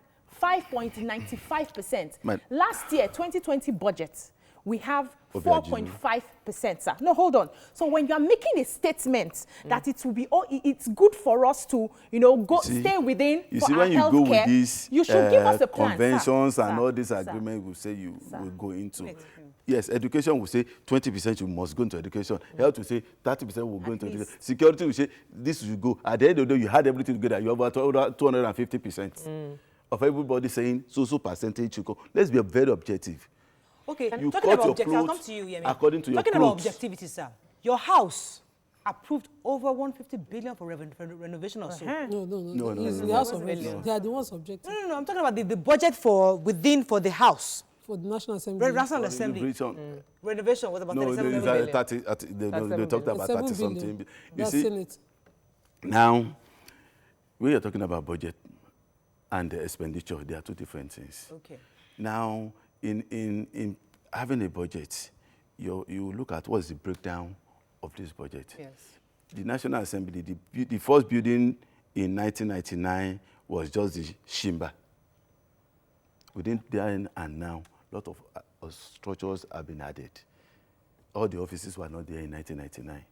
5.95%. Last year, 2020 budget, we have 4.5%, sir. No, hold on. So when you are making a statement that it will be, it's good for us to, stay within for our healthcare, you should give us a plan, conventions sir. and all these agreements we say you will go into. Yes, education will say 20% you must go into education. Health will say 30% will go into education. Security will say this should go. At the end of the day, you had everything together. You have about 250% of everybody saying so percentage should go. Let's be very objective. Okay, you talking about objectivity, I'll come to you, Yemi. According to your talking clothes. About objectivity, sir. Your house approved over 150 billion for renovation or so. No. It's the House of Reps. They are the ones objective. No. I'm talking about the budget for the House. For the National Assembly. National Assembly. Renovation was about 37 billion. They talked about 30 something. You see, Senate. now, we are talking about budget and the expenditure. They are two different things. Okay. Now, in having a budget, you look at what's the breakdown of this budget. Yes. The National Assembly, the first building in 1999 was just the Shimba. Within then and now, a lot of structures have been added. All the offices were not there in 1999.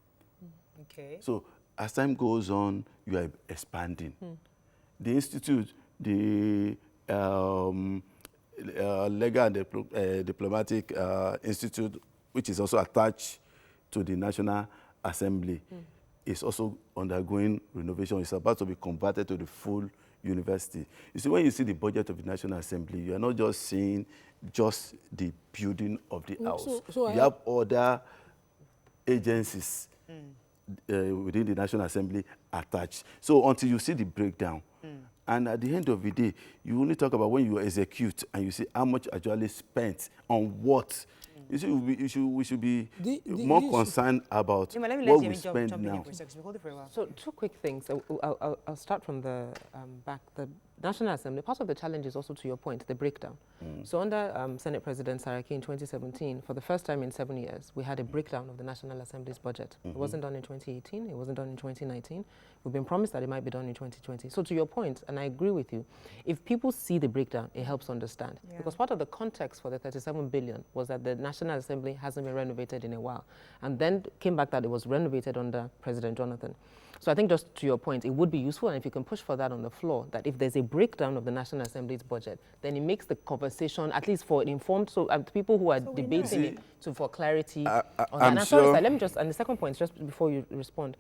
Okay. So as time goes on, you are expanding. The institute, the Legal and Diplomatic Institute, which is also attached to the National Assembly, is also undergoing renovation. It's about to be converted to the full university. You see, when you see the budget of the National Assembly, you are not just seeing just the building of the house. You have other agencies within the National Assembly attached. So until you see the breakdown, and at the end of the day, you only talk about when you execute and you see how much actually spent on what. You see, we should be more concerned about what we spend now. So 2 quick things. I'll start from the back. The National Assembly, part of the challenge is also, to your point, the breakdown. So under Senate President Saraki in 2017, for the first time in 7 years, we had a breakdown of the National Assembly's budget. It wasn't done in 2018, it wasn't done in 2019. We've been promised that it might be done in 2020. So to your point, and I agree with you, if people see the breakdown, it helps understand. Yeah. Because part of the context for the 37 billion was that the National Assembly hasn't been renovated in a while. And then came back that it was renovated under President Jonathan. So I think, just to your point, it would be useful, and if you can push for that on the floor, that if there's a breakdown of the National Assembly's budget, then it makes the conversation, at least for informed, so people who are debating it, for clarity on that. And sorry, let me just, and the second point, just before you respond.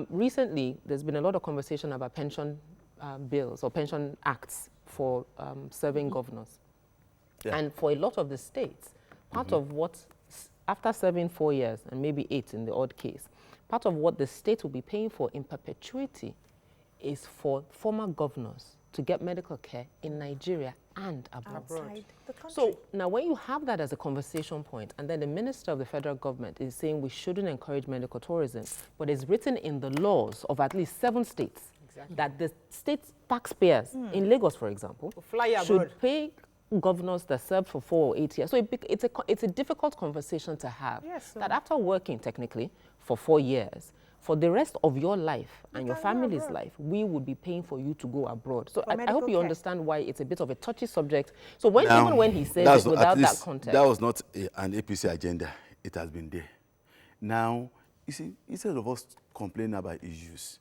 Recently, there's been a lot of conversation about pension bills or pension acts for serving governors. Yeah. And for a lot of the states, part of what, after serving 4 years, and maybe 8 in the odd case, part of what the state will be paying for in perpetuity is for former governors to get medical care in Nigeria and abroad. So now when you have that as a conversation point, and then the minister of the federal government is saying we shouldn't encourage medical tourism, but it's written in the laws of at least 7 states that the state taxpayers in Lagos, for example, should pay governors that served for 4 or 8 years. So it's a difficult conversation to have. Yes, that after working technically for 4 years, for the rest of your life and your family's life, we would be paying for you to go abroad. So I hope you understand why it's a bit of a touchy subject. So even when he says it without that context. That was not an APC agenda. It has been there. Now, you see, instead of us complaining about issues,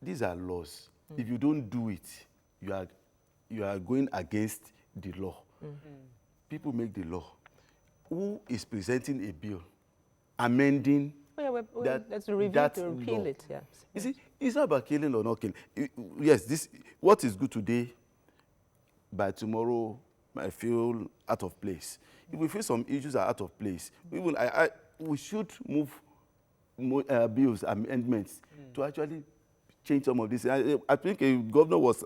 these are laws. If you don't do it, you are going against the law. People make the law. Who is presenting a bill, amending let's review to repeal it. Yeah. You see, it's not about killing or not killing. Yes, what is good today, by tomorrow, might feel out of place. If we feel some issues are out of place, we should move bills, amendments to actually change some of this. I think a governor was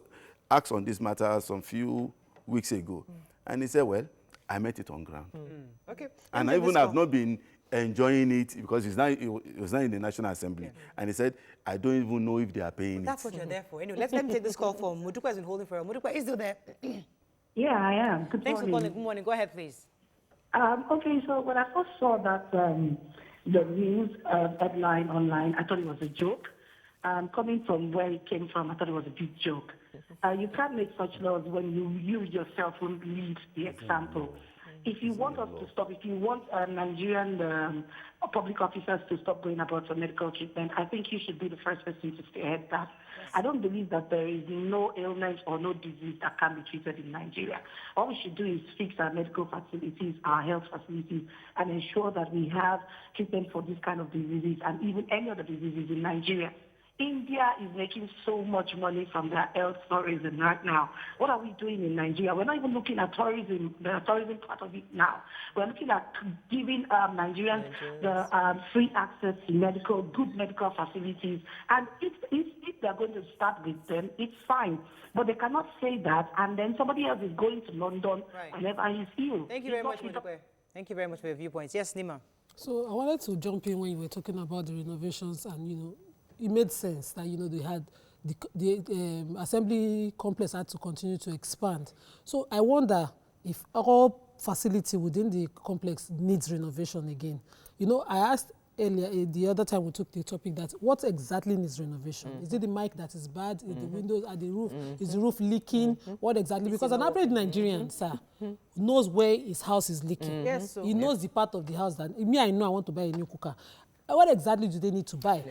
asked on this matter some few weeks ago, and he said, well, I met it on ground. Okay. And I even have not been enjoying it because it was not in the National Assembly. And he said, I don't even know if they are paying it. That's what you're there for. Anyway, let me take this call from Mudukwa. Has been holding for Mudukwa, is still there? Yeah, I am. Good morning. Thanks for calling. Good morning. Go ahead, please. Okay, so when I first saw that the news headline online, I thought it was a joke. Coming from where it came from, I thought it was a big joke. You can't make such laws when you yourself won't lead the example. If you want us to stop, if you want Nigerian public officers to stop going abroad for medical treatment, I think you should be the first person to spearhead that. Yes. I don't believe that there is no ailment or no disease that can be treated in Nigeria. All we should do is fix our medical facilities, our health facilities, and ensure that we have treatment for this kind of diseases and even any other diseases in Nigeria. India is making so much money from their health tourism right now. What are we doing in Nigeria? We're not even looking at tourism, the tourism part of it now. We're looking at giving Nigerians the free access to good medical facilities. And if they're going to start with them, it's fine. But they cannot say that, and then somebody else is going to London whenever he's ill. Thank you very much, Modukwe. Thank you very much for your viewpoints. Yes, Nima. So I wanted to jump in when you were talking about the renovations, and it made sense that they had the assembly complex had to continue to expand. So I wonder if all facility within the complex needs renovation again. I asked earlier, the other time we took the topic, that what exactly needs renovation? Is it the mic that is bad? Is the windows at the roof? Is the roof leaking? What exactly? Because an average Nigerian, sir, knows where his house is leaking. Yes, so he knows the part of the house that, I know I want to buy a new cooker. What exactly do they need to buy?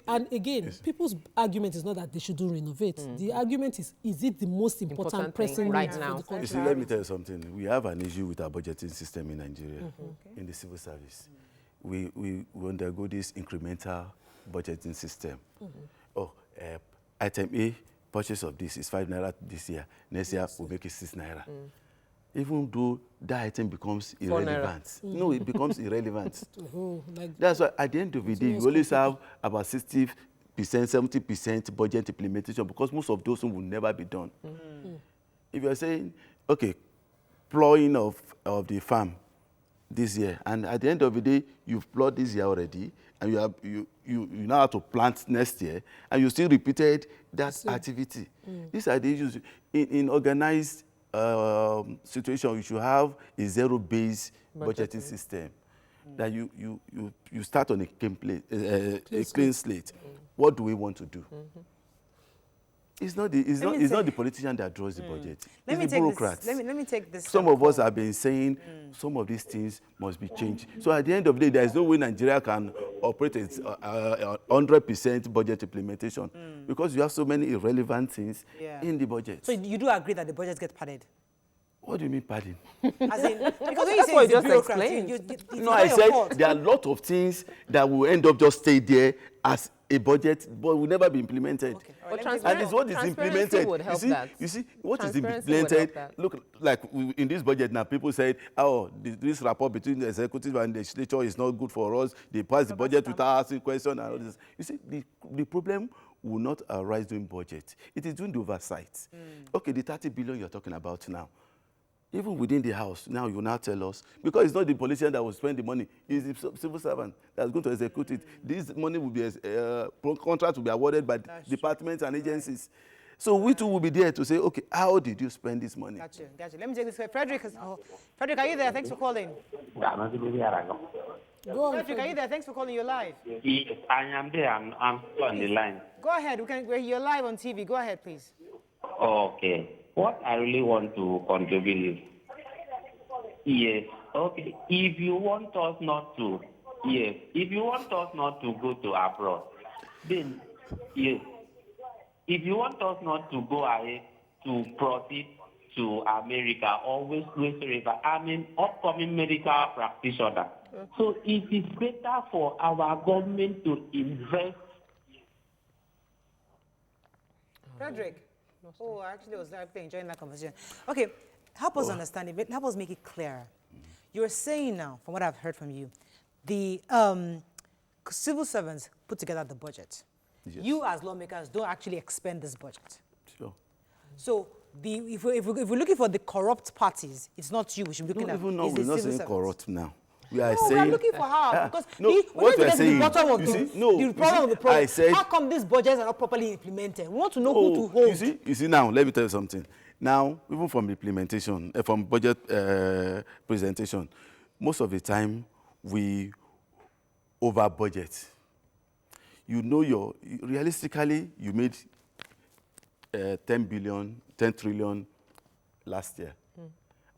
And again, people's argument is not that they shouldn't renovate. The argument is it the most important pressing right need now? for the country? You see, let me tell you something. We have an issue with our budgeting system in Nigeria, in the civil service. We undergo this incremental budgeting system. Item A, purchase of this is 5 naira this year. Next year, we'll make it 6 naira. Even though that item becomes irrelevant. No, it becomes irrelevant. That's why at the end of the day, you always have about 60%, 70% budget implementation, because most of those will never be done. If you're saying, okay, plowing of the farm this year, and at the end of the day, you've plowed this year already, and you now have to plant next year, and you still repeated that activity. These are the issues. In organized situation, you should have a zero-based budgeting system. That you start on a clean slate. What do we want to do? It's not the politician that draws the budget. It's the bureaucrats. Let me take this. Some of us have been saying some of these things must be changed. So at the end of the day, there is no way Nigeria can operate at 100% budget implementation because you have so many irrelevant things in the budget. So you do agree that the budgets get padded? What do you mean padding? As in, because when you say it's bureaucracy, no, I said there are a lot of things that will end up just stay there as a budget, but will never be implemented. Okay. And it's what is implemented. You see, what is implemented, look, like in this budget now, people said, oh, this rapport between the executive and the legislature is not good for us. They pass the budget without asking questions and all this. You see, the problem will not arise during budget. It is during the oversight. Okay, the 30 billion you're talking about now, even within the house, now you now tell us, because it's not the politician that will spend the money, it's the civil servant that's going to execute it. This money will be, contract will be awarded by departments and agencies. So we too will be there to say, okay, how did you spend this money? Gotcha. Let me take this. Frederick, Frederick, are you there? Thanks for calling. Frederick, are you there? Thanks for calling. You're live. Yes, I am there. I'm still on the line. Go ahead. You're live on TV. Go ahead, please. Okay. What I really want to contribute is, yes, okay, if you want us not to go to abroad, then, yes, if you want us not to go ahead to proceed to America or wherever, I'm an upcoming medical practitioner. So it is better for our government to invest. Frederick. Oh, actually, I was enjoying that conversation. Okay, help us understand it. Help us make it clearer. You're saying now, from what I've heard from you, the civil servants put together the budget. Yes. You, as lawmakers, don't actually expend this budget. Sure. So, if we're looking for the corrupt parties, it's not you. We should be looking at. Even though we're not saying corrupt now. We are saying, we're looking for how, because what we're saying, the bottom of the problem of the problem. How come these budgets are not properly implemented? We want to know who to hold. You see now, let me tell you something. Now, even from implementation, from budget presentation, most of the time we over budget. You know, realistically, you made 10 trillion last year.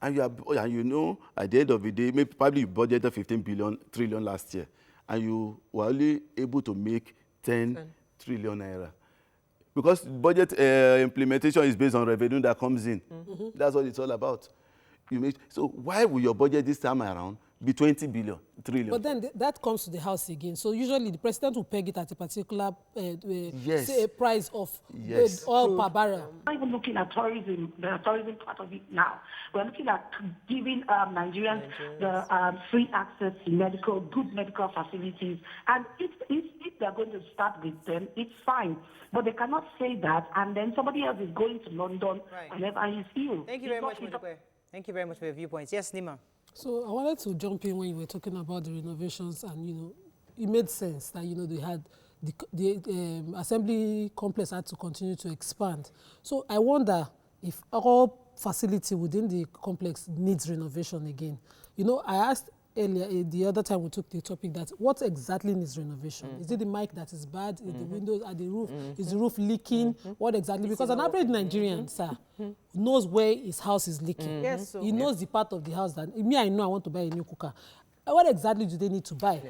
and you know, at the end of the day, maybe probably you budgeted 15 trillion last year, and you were only able to make 10 trillion naira. Because budget implementation is based on revenue that comes in. That's what it's all about. So why will your budget this time around be 20 trillion? But then that comes to the House again. So usually the president will peg it at a particular say a price of oil per barrel. We're not even looking at tourism, the tourism part of it now. We're looking at giving Nigerians the free access to good medical facilities. And if they're going to start with them, it's fine. But they cannot say that, and then somebody else is going to London whenever he's ill. Thank you very much, Modupe. Thank you very much for your viewpoints. Yes, Nima. So I wanted to jump in when you were talking about the renovations, and it made sense that they had the assembly complex had to continue to expand. So I wonder if all facility within the complex needs renovation again. I asked earlier, the other time we took the topic, that what exactly needs renovation? Is it the mic that is bad? Is the windows at the roof? Is the roof leaking? What exactly? Because an average Nigerian, sir, knows where his house is leaking. Yes, he knows the part of the house that, I know I want to buy a new cooker. What exactly do they need to buy?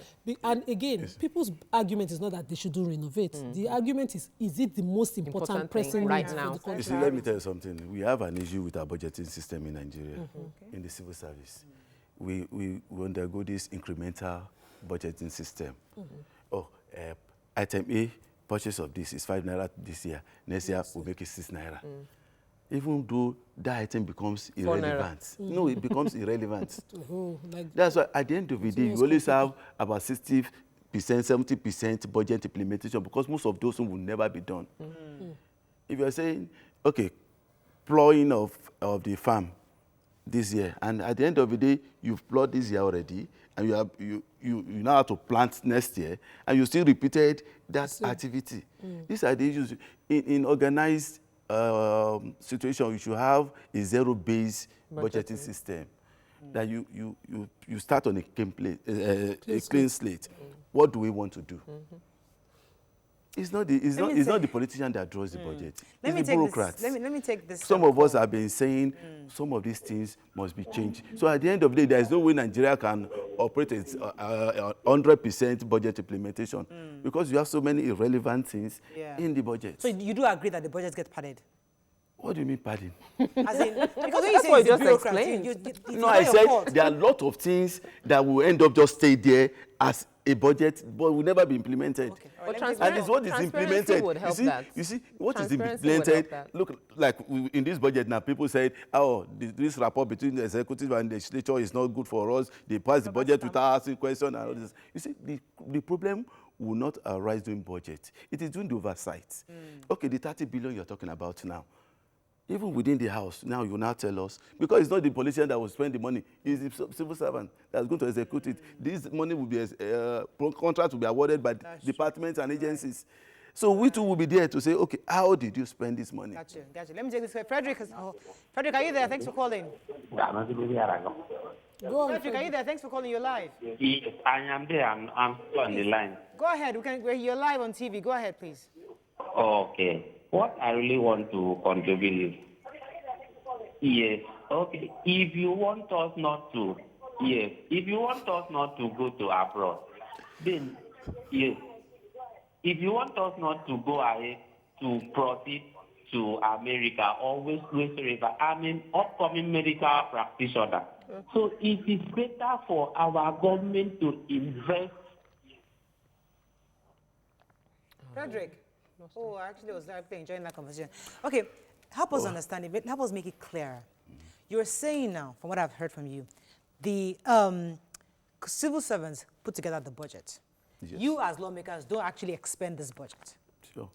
And again, people's argument is not that they shouldn't renovate. The argument is it the most important pressing right need now? for the country? You see, let me tell you something. We have an issue with our budgeting system in Nigeria, in the civil service. We undergo this incremental budgeting system. Item A, purchase of this is 5 naira this year. Next year, we'll make it 6 naira. Even though that item becomes irrelevant. No, it becomes irrelevant. That's why at the end of the day, you always have about 60%, 70% budget implementation, because most of those will never be done. If you're saying, okay, plowing of the farm this year, and at the end of the day, you've plowed this year already, and you now have to plant next year, and you still repeated that activity. These are the issues. In organized situation, you should have a zero-based budgeting system. That you start on a clean slate. What do we want to do? It's not the politician that draws the budget. It's the bureaucrats. Let me take this. Some of us have been saying some of these things must be changed. So at the end of the day, there is no way Nigeria can operate at 100% budget implementation, because you have so many irrelevant things in the budget. So you do agree that the budget gets padded? What do you mean padding? As in, because when you say it's bureaucrats, no, I said there are a lot of things that will end up just stay there as a budget, but will never be implemented. Okay. Well, and it's what is implemented. You see, what is implemented, look, like in this budget now, people said, oh, this rapport between the executive and the legislature is not good for us. They pass the budget without asking questions and all this. You see, the problem will not arise during budget. It is during the oversight. Okay, the 30 billion you're talking about now, even within the house, now you now tell us, because it's not the politician that will spend the money, it's the civil servant that's going to execute it. This money will be, contract will be awarded by departments and agencies. So we too will be there to say, okay, how did you spend this money? Gotcha. Let me take this. Frederick, Frederick, are you there? Thanks for calling. Go on, Frederick, are you there? Thanks for calling. You're live. Yes, I am there. I'm still on the line. Go ahead. You're live on TV. Go ahead, please. Okay. What I really want to contribute is, yes, okay, if you want us not to go to abroad, then, yes, if you want us not to go ahead to proceed to America or wherever, upcoming medical practitioner. So it is better for our government to invest. Frederick. Oh, actually, I was enjoying that conversation. Okay, help us understand it. Help us make it clearer. You're saying now, from what I've heard from you, the civil servants put together the budget. Yes. You, as lawmakers, don't actually expend this budget. Sure.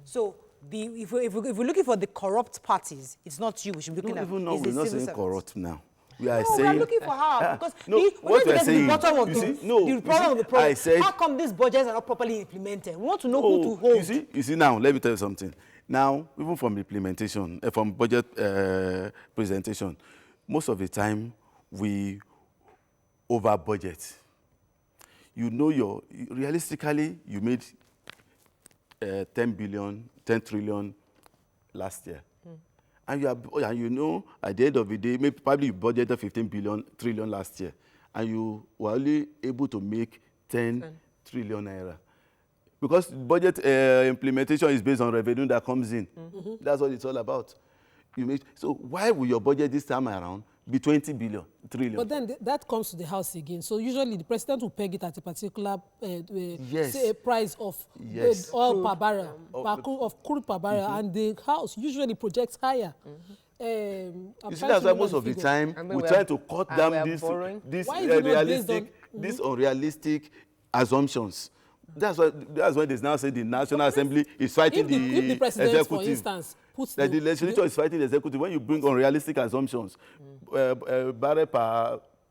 So if we're looking for the corrupt parties, it's not you we should be looking at. Even though we're not saying corrupt now. We are saying, we're looking for how. Because what we are saying, the problem of the problem. How come these budgets are not properly implemented? We want to know who to hold. You see now, let me tell you something. Now, even from implementation, from budget presentation, most of the time we over budget. Realistically, you made 10 trillion last year. and you know, at the end of the day, maybe probably you budgeted 15 trillion last year, and you were only able to make 10 trillion naira. Because budget implementation is based on revenue that comes in. That's what it's all about. So why will your budget this time around be 20 trillion? But then that comes to the House again. So usually the president will peg it at a particular say a price of oil per barrel, of crude per barrel, and the House usually projects higher. You see, that's why most of the time we try to cut down these unrealistic assumptions. That's why they now say the National Assembly is fighting the executive. For instance, that the legislature is fighting the executive when you bring unrealistic assumptions,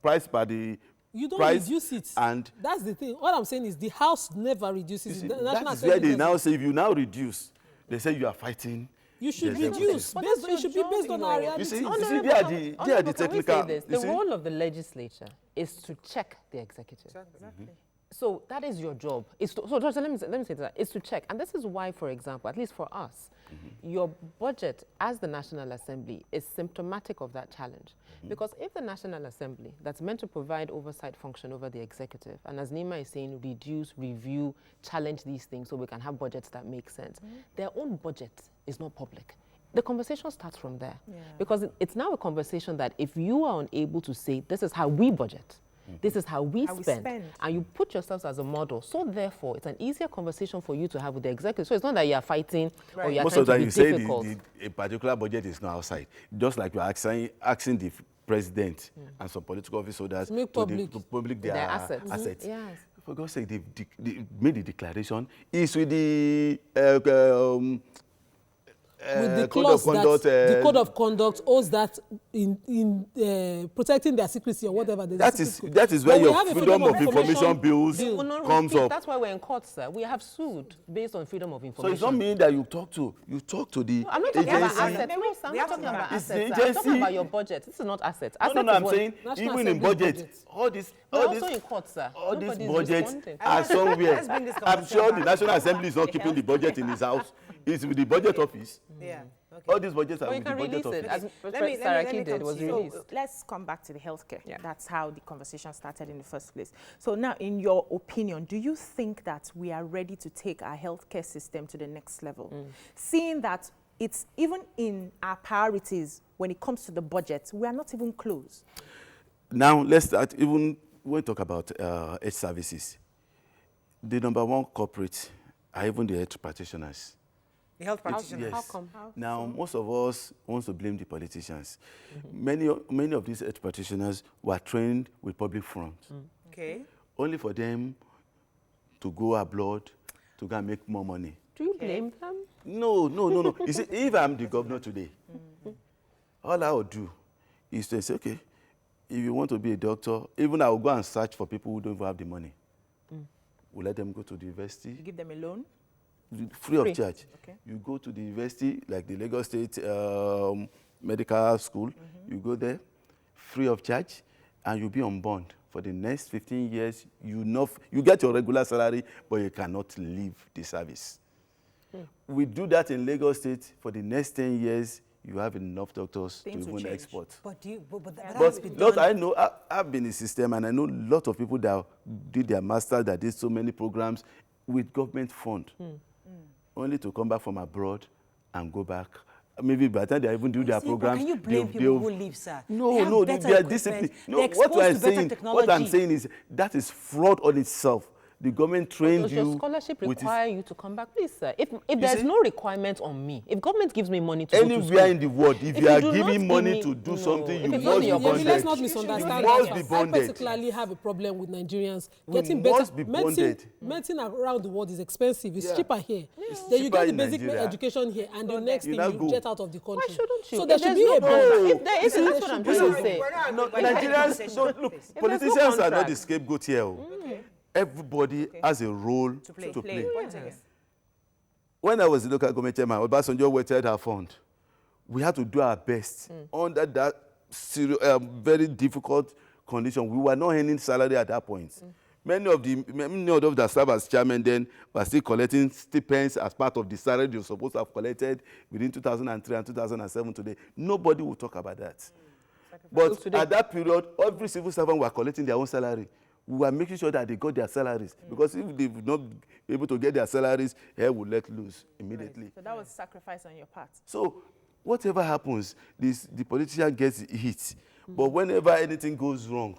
price per the. You don't price reduce it. And that's the thing. What I'm saying is the House never reduces it. That is where they now say if you now reduce, they say you are fighting. You should reduce. It should be based on our reality. You see, they are the technical. The role of the legislature is to check the executive. Exactly. So that is your job. Let me say that. It's to check. And this is why, for example, at least for us, your budget as the National Assembly is symptomatic of that challenge. Because if the National Assembly, that's meant to provide oversight function over the executive, and as Nima is saying, reduce, review, challenge these things so we can have budgets that make sense, their own budget is not public. The conversation starts from there. Because it's now a conversation that if you are unable to say, this is how we budget, this is how we spend, and you put yourselves as a model. So therefore, it's an easier conversation for you to have with the executive. So it's not that you are fighting or you are trying to be difficult. Most of the time you say a particular budget is not outside. Just like you are asking the president and some political office holders to public their assets. Yes. For God's sake, they made the declaration. It's with the with the clause the code of conduct owes that in protecting their secrecy or whatever. That is where your freedom of information bills comes up. That's why we're in court, sir. We have sued based on freedom of information. So it's not meaning that you talk to the I'm not talking about assets. No, I'm not talking about assets. I'm talking about your budget. This is not assets. No, I'm saying even in budget, all these in court, sir. All these budgets are somewhere. I'm sure the National Assembly is not keeping the budget in his house. It's with the budget office. Yeah. Okay. All these budgets are with the budget office. As Saraki did, was released. So let's come back to the healthcare. Yeah. That's how the conversation started in the first place. So now, in your opinion, do you think that we are ready to take our healthcare system to the next level? Seeing that it's even in our priorities when it comes to the budget, we are not even close. Now, let's start, even when we talk about health services, the number one culprit are even the health practitioners. The health practitioners? Yes. How come? Now, most of us want to blame the politicians. Many of these health practitioners were trained with public front. Okay. Only for them to go abroad to go and make more money. Do you blame them? No. You see, if I'm the governor today, all I would do is to say, okay, if you want to be a doctor, even I will go and search for people who don't even have the money. We'll let them go to the university. You give them a loan? Free of charge. Okay. You go to the university, like the Lagos State Medical School. You go there, free of charge, and you'll be on bond for the next 15 years. You get your regular salary, but you cannot leave the service. We do that in Lagos State for the next 10 years. You have enough doctors to even export. But I know, I've been in the system, and I know a lot of people that did their masters, that did so many programs with government fund, only to come back from abroad and go back. Maybe by the time they even do their programs, can you blame people who leave, sir? No, they are disciplined. No, what I'm saying is that is fraud on itself. The government trained does you. Does your scholarship require you to come back? Please, sir. If there's no requirement on me, if government gives me money to go to school, anywhere in the world, if you are giving money to do something, you must be bonded. Let's not misunderstand. I particularly have a problem with Nigerians getting better. Medicine around the world is expensive. It's cheaper here. Then you get the basic education here, and the next thing you get out of the country. Why shouldn't you? So there should be a balance. If there isn't, that's what I'm trying to say. Nigerians don't look. Politicians are not the scapegoat here. Everybody has a role to play. When I was the local government chairman, Obasanjo waited our fund. We had to do our best under that very difficult condition. We were not earning salary at that point. Many of them that serve as chairman then were still collecting stipends as part of the salary they were supposed to have collected within 2003 and 2007 today. Nobody will talk about that. But at that period, every civil servant were collecting their own salary. We were making sure that they got their salaries. Because if they would not be able to get their salaries, hell would let loose immediately. Right. So that was sacrifice on your part. So whatever happens, the politician gets hit. But whenever anything goes wrong,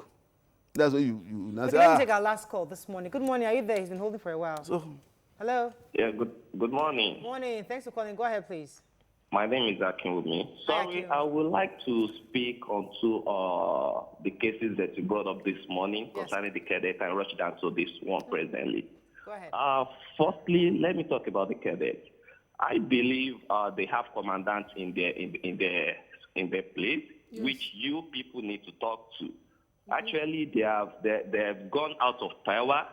that's what you okay, let me take our last call this morning. Good morning. Are you there? He's been holding for a while. So, hello? Yeah, good morning. Morning. Thanks for calling. Go ahead, please. My name is Akinwumi. Sorry, I would like to speak onto the cases that you brought up this morning concerning the cadets and rush down to this one presently. Go ahead. Firstly, let me talk about the cadets. I believe they have commandants in their place, which you people need to talk to. Actually, they have gone out of power,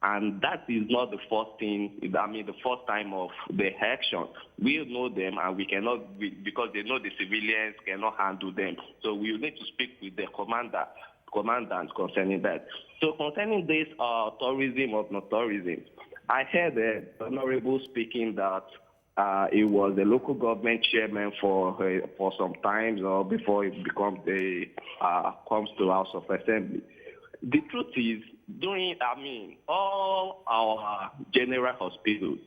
and that is not the first thing. I mean, the first time of the action. We know them, and we cannot, because they know the civilians cannot handle them. So we need to speak with the commandants concerning that. So concerning this tourism or not tourism, I heard the honorable speaking that it was the local government chairman for some time or before it becomes comes to House of Assembly. The truth is, all our general hospitals,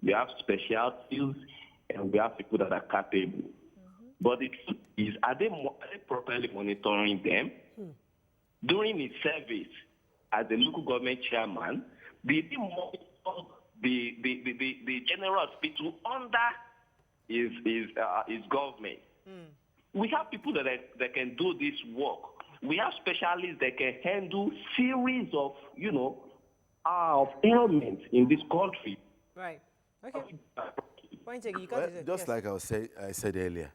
we have specialties and we have people that are capable. But the truth is, are they properly monitoring them? During his service as the local government chairman, did he monitor the general hospital under his government? We have people that can do this work. We have specialists that can handle series of, of ailments in this country. Right. Okay. Point taken. Just like I said earlier,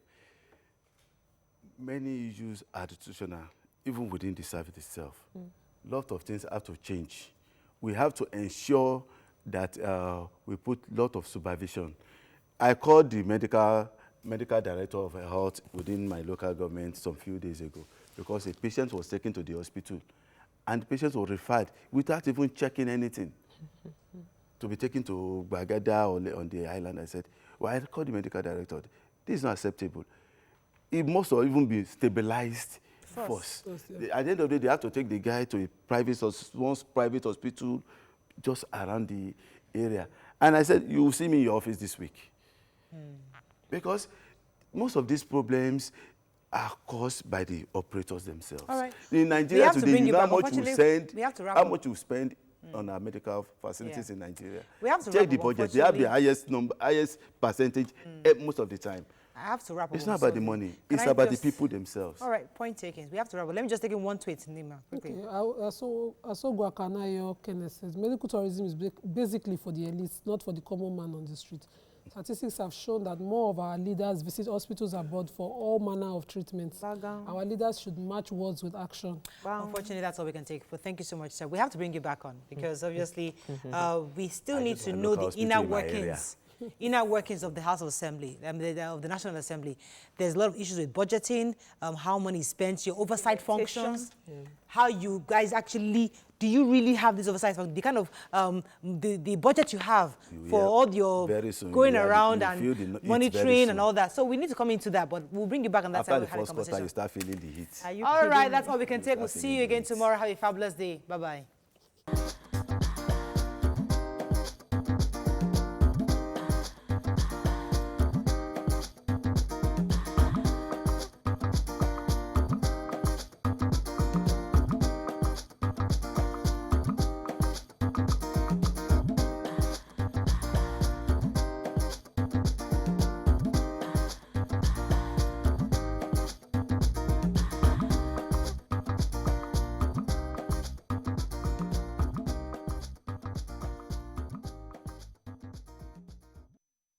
many issues are institutional, even within the service itself. A lot of things have to change. We have to ensure that we put a lot of supervision. I called the medical director of health within my local government some few days ago because a patient was taken to the hospital and the patient was referred without even checking anything to be taken to Bagada or on the island. I said, well, I called the medical director. This is not acceptable. It must have even been stabilized first. At the end of the day, they have to take the guy to a private hospital just around the area. And I said, you will see me in your office this week. Because most of these problems are caused by the operators themselves. All right. In Nigeria today, you know how much you spend on our medical facilities in Nigeria. We have to check the budget. They have the highest percentage most of the time. I have to wrap up. It's not about the money. It's about the people themselves. All right, point taken. We have to wrap up. Let me just take in one tweet, Nima. Okay. I saw Guacanayo Kenneth says medical tourism is basically for the elites, not for the common man on the street. Statistics have shown that more of our leaders visit hospitals abroad for all manner of treatments. Our leaders should match words with action. Unfortunately, that's all we can take. But thank you so much, sir. We have to bring you back on because obviously we still need to know the inner workings of the House of Assembly, of the National Assembly. There's a lot of issues with budgeting, how money is spent, your oversight functions, how you guys actually, do you really have this oversight function? The kind of, the budget you have for all your going around and monitoring and all that. So we need to come into that, but we'll bring you back on that side. After the first quarter, you start feeling the heat. All right, that's all we can take. We'll see you again tomorrow. Have a fabulous day. Bye-bye.